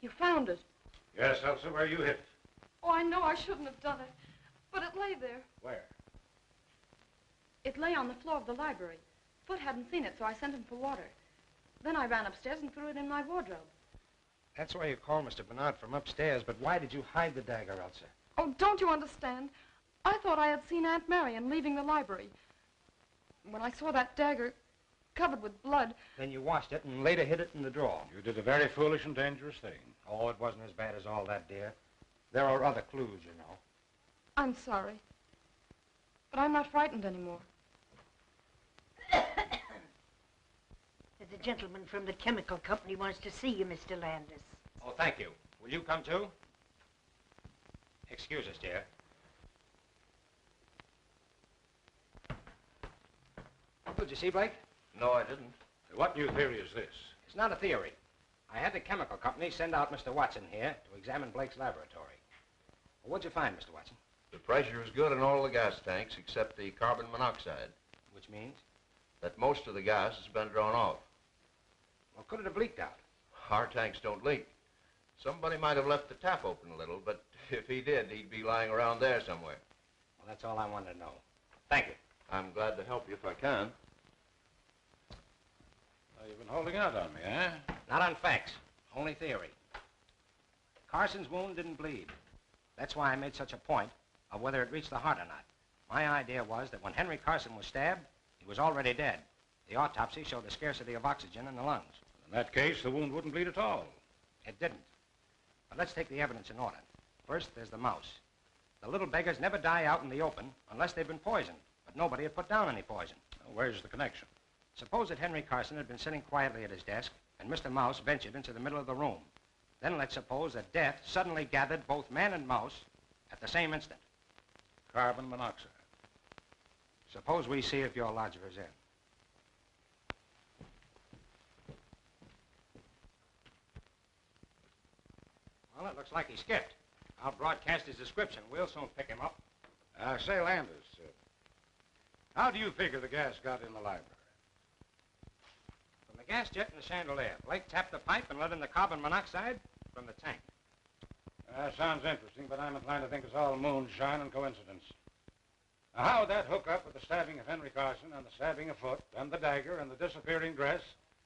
You found it. Yes, Elsa, where you hid it. Oh, I know I shouldn't have done it, but it lay there. Where? It lay on the floor of the library. Foot hadn't seen it, so I sent him for water. Then I ran upstairs and threw it in my wardrobe. That's why you called Mr. Bernard from upstairs, but why did you hide the dagger, Elsa? Oh, don't you understand? I thought I had seen Aunt Marion leaving the library. When I saw that dagger covered with blood... Then you washed it and later hid it in the drawer. You did a very foolish and dangerous thing. Oh, it wasn't as bad as all that, dear. There are other clues, you know. I'm sorry. But I'm not frightened anymore. The gentleman from the chemical company wants to see you, Mr. Landis. Oh, thank you. Will you come too? Excuse us, dear. Did you see Blake? No, I didn't. What new theory is this? It's not a theory. I had the chemical company send out Mr. Watson here to examine Blake's laboratory. Well, what'd you find, Mr. Watson? The pressure is good in all the gas tanks except the carbon monoxide. Which means? That most of the gas has been drawn off. Well, could it have leaked out? Our tanks don't leak. Somebody might have left the tap open a little, but if he did, he'd be lying around there somewhere. Well, that's all I wanted to know. Thank you. I'm glad to help you if I can. You've been holding out on me, eh? Not on facts, only theory. Carson's wound didn't bleed. That's why I made such a point of whether it reached the heart or not. My idea was that when Henry Carson was stabbed, he was already dead. The autopsy showed a scarcity of oxygen in the lungs. In that case, the wound wouldn't bleed at all. It didn't. But let's take the evidence in order. First, there's the mouse. The little beggars never die out in the open unless they've been poisoned, but nobody had put down any poison. Well, where's the connection? Suppose that Henry Carson had been sitting quietly at his desk and Mr. Mouse ventured into the middle of the room. Then let's suppose that death suddenly gathered both man and mouse at the same instant. Carbon monoxide. Suppose we see if your lodger is in. Well, it looks like he skipped. I'll broadcast his description. We'll soon pick him up. Say, Landis, how do you figure the gas got in the library? From the gas jet and the chandelier. Blake tapped the pipe and let in the carbon monoxide from the tank. Sounds interesting, but I'm inclined to think it's all moonshine and coincidence. Now, how would that hook up with the stabbing of Henry Carson and the stabbing of Foot and the dagger and the disappearing dress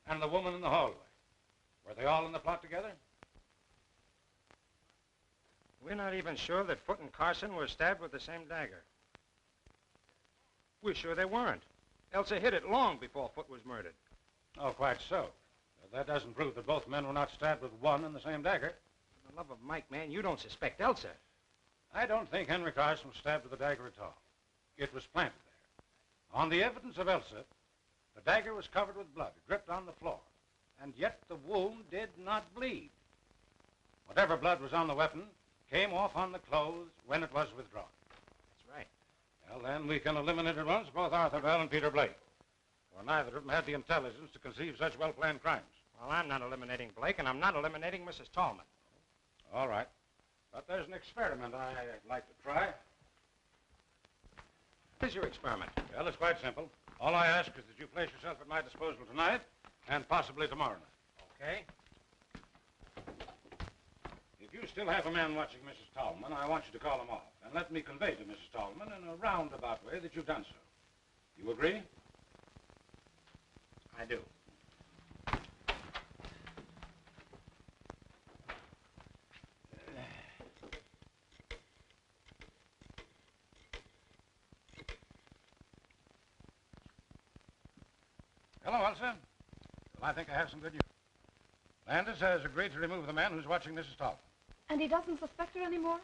and the woman in the hallway? Were they all in the plot together? We're not even sure that Foot and Carson were stabbed with the same dagger. We're sure they weren't. Elsa hid it long before Foot was murdered. Oh, quite so. But that doesn't prove that both men were not stabbed with one and the same dagger. For the love of Mike, man, you don't suspect Elsa. I don't think Henry Carson was stabbed with the dagger at all. It was planted there. On the evidence of Elsa, the dagger was covered with blood, dripped on the floor. And yet the wound did not bleed. Whatever blood was on the weapon came off on the clothes when it was withdrawn. That's right. Well, then we can eliminate at once both Arthur Bell and Peter Blake. For neither of them had the intelligence to conceive such well-planned crimes. Well, I'm not eliminating Blake, and I'm not eliminating Mrs. Tallman. All right. But there's an experiment I'd like to try. What is your experiment? Well, it's quite simple. All I ask is that you place yourself at my disposal tonight and possibly tomorrow night. Okay. you still have a man watching Mrs. Tallman, I want you to call him off. And let me convey to Mrs. Tallman in a roundabout way that you've done so. You agree? I do. Hello, Elsa. Well, I think I have some good news. Landis has agreed to remove the man who's watching Mrs. Tallman. And he doesn't suspect her anymore?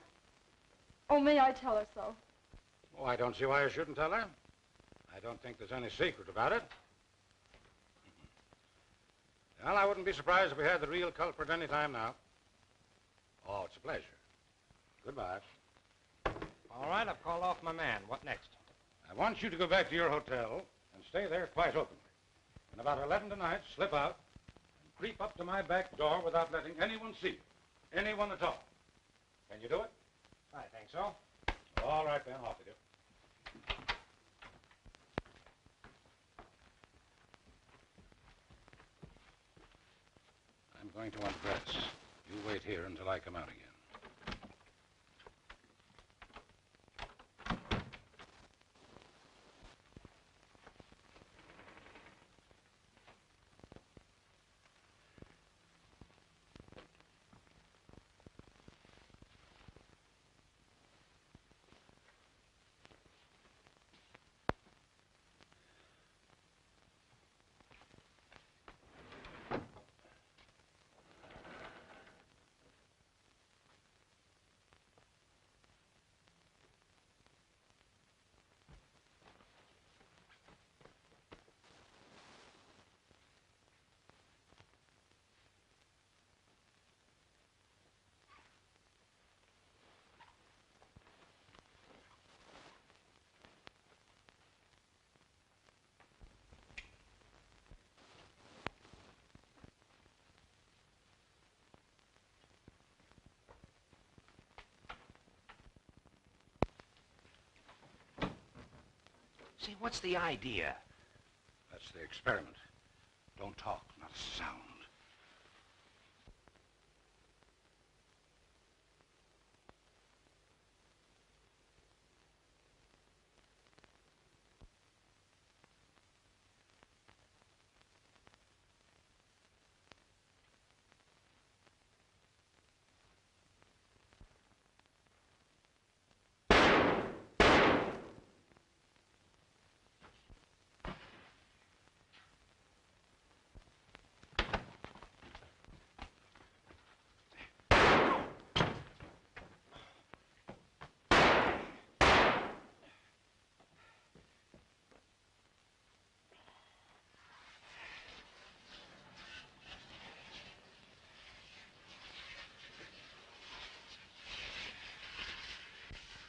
Oh, may I tell her so? Oh, I don't see why you shouldn't tell her. I don't think there's any secret about it. Well, I wouldn't be surprised if we had the real culprit any time now. Oh, it's a pleasure. Goodbye. All right, I've called off my man. What next? I want you to go back to your hotel and stay there quite openly. And about 11 tonight, slip out and creep up to my back door without letting anyone see you. Anyone at all. Can you do it? I think so. All right, then. Off with you. I'm going to undress. You wait here until I come out again. Say, what's the idea? That's the experiment. Don't talk, not a sound.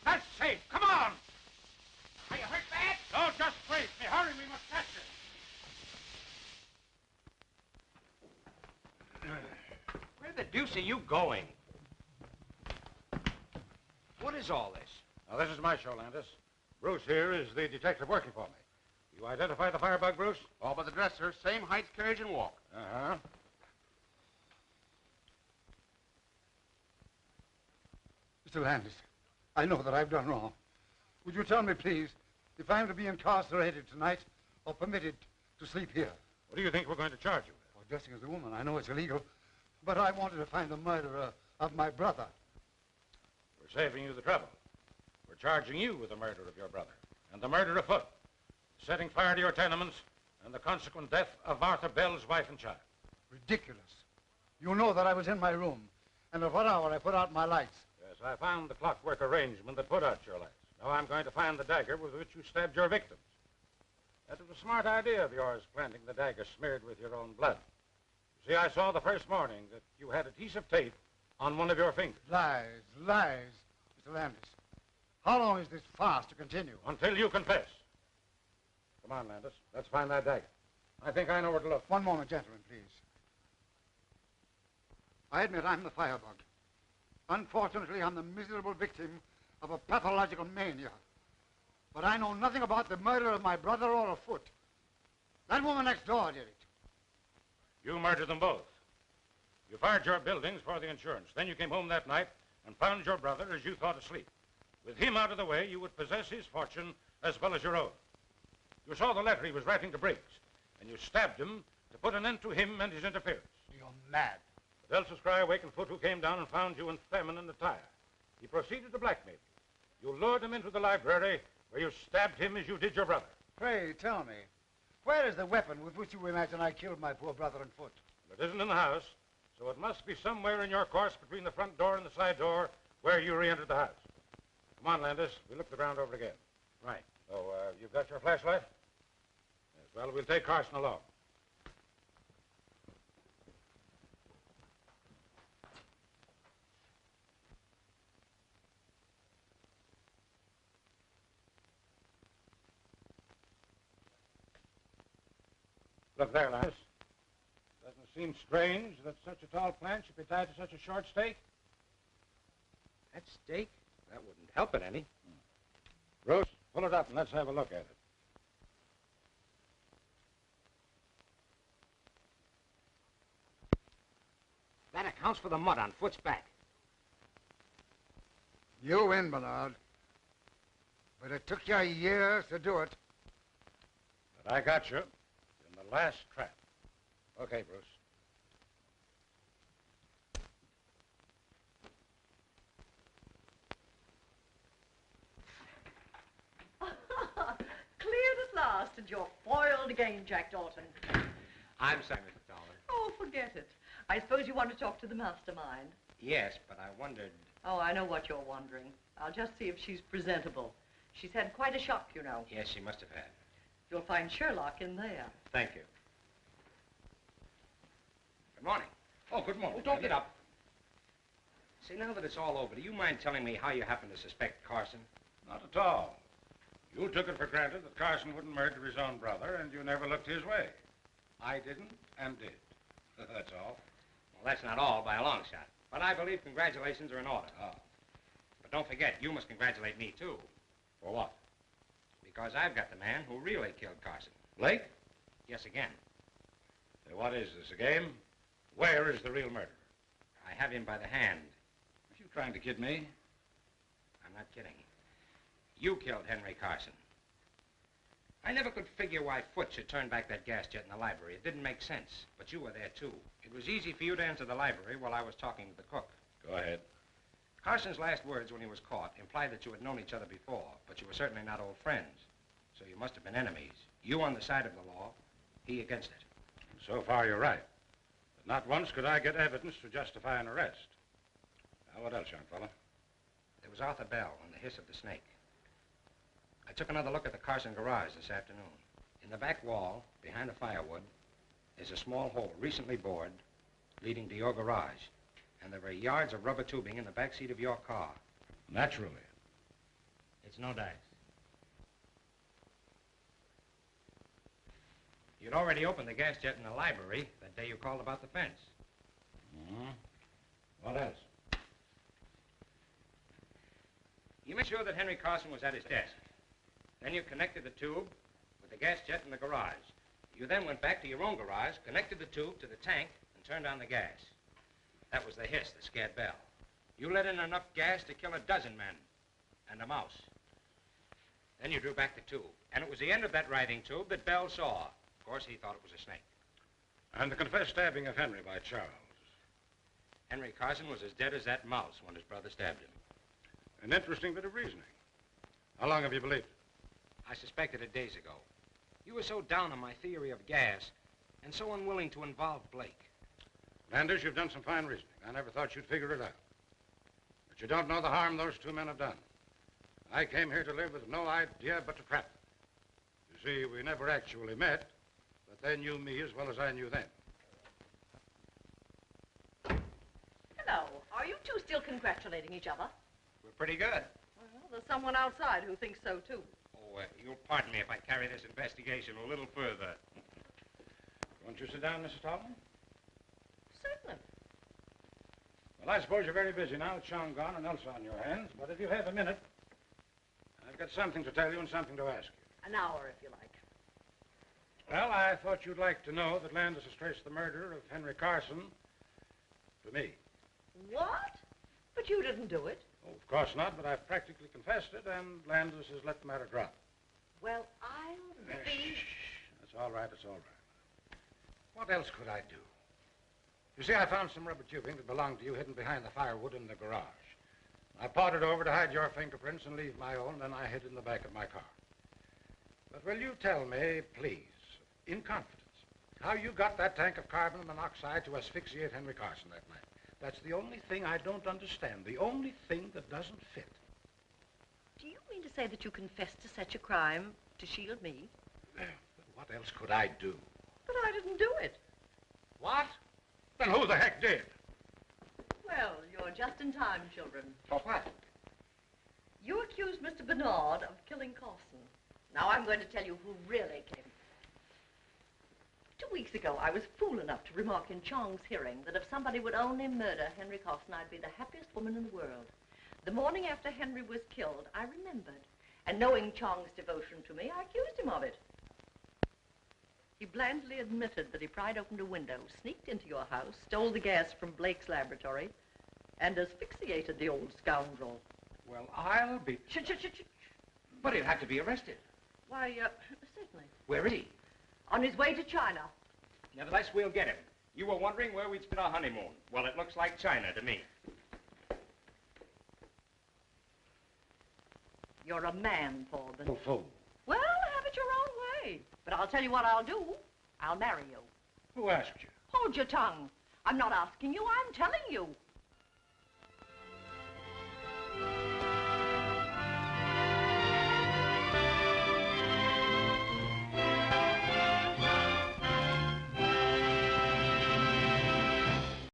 That's safe. Come on! Are you hurt bad? No, just brace me. Hurry, we must catch it. Where the deuce are you going? What is all this? Now, this is my show, Landis. Bruce here is the detective working for me. You identify the firebug, Bruce? All but the dresser, same height, carriage, and walk. Uh-huh. Mr. Landis, I know that I've done wrong. Would you tell me, please, if I'm to be incarcerated tonight or permitted to sleep here? What do you think we're going to charge you with? Well, dressing as a woman, I know it's illegal, but I wanted to find the murderer of my brother. We're saving you the trouble. We're charging you with the murder of your brother and the murder afoot, setting fire to your tenements, and the consequent death of Martha Bell's wife and child. Ridiculous. You know that I was in my room, and at what hour I put out my lights. Yes, I found the clockwork arrangement that put out your lights. Now I'm going to find the dagger with which you stabbed your victims. That was a smart idea of yours, planting the dagger smeared with your own blood. You see, I saw the first morning that you had a piece of tape on one of your fingers. Lies, lies, Mr. Landis. How long is this farce to continue? Until you confess. Come on, Landis. Let's find that dagger. I think I know where to look. One moment, gentlemen, please. I admit I'm the firebug. Unfortunately, I'm the miserable victim of a pathological mania. But I know nothing about the murder of my brother or afoot. That woman next door did it. You murdered them both. You fired your buildings for the insurance. Then you came home that night and found your brother, as you thought, asleep. With him out of the way, you would possess his fortune as well as your own. You saw the letter he was writing to Briggs, and you stabbed him to put an end to him and his interference. You're mad. But Elsa's cry awakened Foot, who came down and found you in feminine attire. He proceeded to blackmail you. You lured him into the library, where you stabbed him as you did your brother. Pray, tell me, where is the weapon with which you imagine I killed my poor brother and Foot? It isn't in the house, so it must be somewhere in your course between the front door and the side door where you re-entered the house. Come on, Landis. We'll look the ground over again. Right. So, you've got your flashlight? Yes, well, we'll take Carson along. Look there, Landis. Doesn't it seem strange that such a tall plant should be tied to such a short stake? That stake? That wouldn't help it any. Bruce, pull it up and let's have a look at it. That accounts for the mud on Foot's back. You win, Bernard. But it took you years to do it. But I got you in the last trap. Okay, Bruce. Cleared at last, and you're foiled again, Jack Dalton. I'm sorry, Mr. Dalton. Oh, forget it. I suppose you want to talk to the mastermind. Yes, but I wondered... Oh, I know what you're wondering. I'll just see if she's presentable. She's had quite a shock, you know. Yes, she must have had. You'll find Sherlock in there. Thank you. Good morning. Oh, good morning. Oh, don't get up. See, now that it's all over, do you mind telling me how you happen to suspect Carson? Not at all. You took it for granted that Carson wouldn't murder his own brother, and you never looked his way. I didn't and did. That's all. Well, that's not all by a long shot. But I believe congratulations are in order. Oh. But don't forget, you must congratulate me, too. For what? Because I've got the man who really killed Carson. Blake? Yes, again. Say, what is this, a game? Where is the real murderer? I have him by the hand. Are you trying to kid me? I'm not kidding. You killed Henry Carson. I never could figure why Foot should turn back that gas jet in the library. It didn't make sense. But you were there, too. It was easy for you to enter the library while I was talking to the cook. Go ahead. Carson's last words when he was caught implied that you had known each other before, but you were certainly not old friends. So you must have been enemies. You on the side of the law, he against it. So far, you're right. But not once could I get evidence to justify an arrest. Now, what else, young fella? There was Arthur Bell and the hiss of the snake. I took another look at the Carson garage this afternoon. In the back wall, behind the firewood, is a small hole recently bored leading to your garage. And there are yards of rubber tubing in the back seat of your car. Naturally. It's no dice. You'd already opened the gas jet in the library that day you called about the fence. Mm-hmm. What else? You made sure that Henry Carson was at his desk. Then you connected the tube with the gas jet in the garage. You then went back to your own garage, connected the tube to the tank, and turned on the gas. That was the hiss that scared Bell. You let in enough gas to kill a dozen men and a mouse. Then you drew back the tube, and it was the end of that writhing tube that Bell saw. Of course, he thought it was a snake. And the confessed stabbing of Henry by Charles. Henry Carson was as dead as that mouse when his brother stabbed him. An interesting bit of reasoning. How long have you believed it? I suspected it days ago. You were so down on my theory of gas and so unwilling to involve Blake. Landers, you've done some fine reasoning. I never thought you'd figure it out. But you don't know the harm those two men have done. I came here to live with no idea but to trap them. You see, we never actually met, but they knew me as well as I knew them. Hello. Are you two still congratulating each other? We're pretty good. Well, there's someone outside who thinks so, too. Oh, you'll pardon me if I carry this investigation a little further. Won't you sit down, Mrs. Tallman? Certainly. Well, I suppose you're very busy now with Sean gone and Elsa on your hands, but if you have a minute, I've got something to tell you and something to ask you. An hour, if you like. Well, I thought you'd like to know that Landis has traced the murder of Henry Carson To me. What? But you didn't do it. Oh, of course not, but I've practically confessed it, and Landis has let the matter drop. Well, I'll be... That's all right, it's all right. What else could I do? You see, I found some rubber tubing that belonged to you hidden behind the firewood in the garage. I pawed it over to hide your fingerprints and leave my own, then I hid in the back of my car. But will you tell me, please, in confidence, how you got that tank of carbon monoxide to asphyxiate Henry Carson that night? That's the only thing I don't understand, the only thing that doesn't fit. Do you mean to say that you confessed to such a crime to shield me? But what else could I do? But I didn't do it. What? Then who the heck did? Well, you're just in time, children. For what? You accused Mr. Bernard of killing Carson. Now I'm going to tell you who really came. 2 weeks ago, I was fool enough to remark in Chong's hearing that if somebody would only murder Henry Carson, I'd be the happiest woman in the world. The morning after Henry was killed, I remembered. And knowing Chong's devotion to me, I accused him of it. He blandly admitted that he pried open a window, sneaked into your house, stole the gas from Blake's laboratory, and asphyxiated the old scoundrel. Well, I'll be... Shh, shh, shh, shh. But he'll have to be arrested. Why, certainly. Where is he? On his way to China. Nevertheless, we'll get him. You were wondering where we'd spend our honeymoon. Well, it looks like China to me. You're a man, Forbin. Oh, fool. Well, have it your own way. But I'll tell you what I'll do. I'll marry you. Who asked you? Hold your tongue. I'm not asking you, I'm telling you.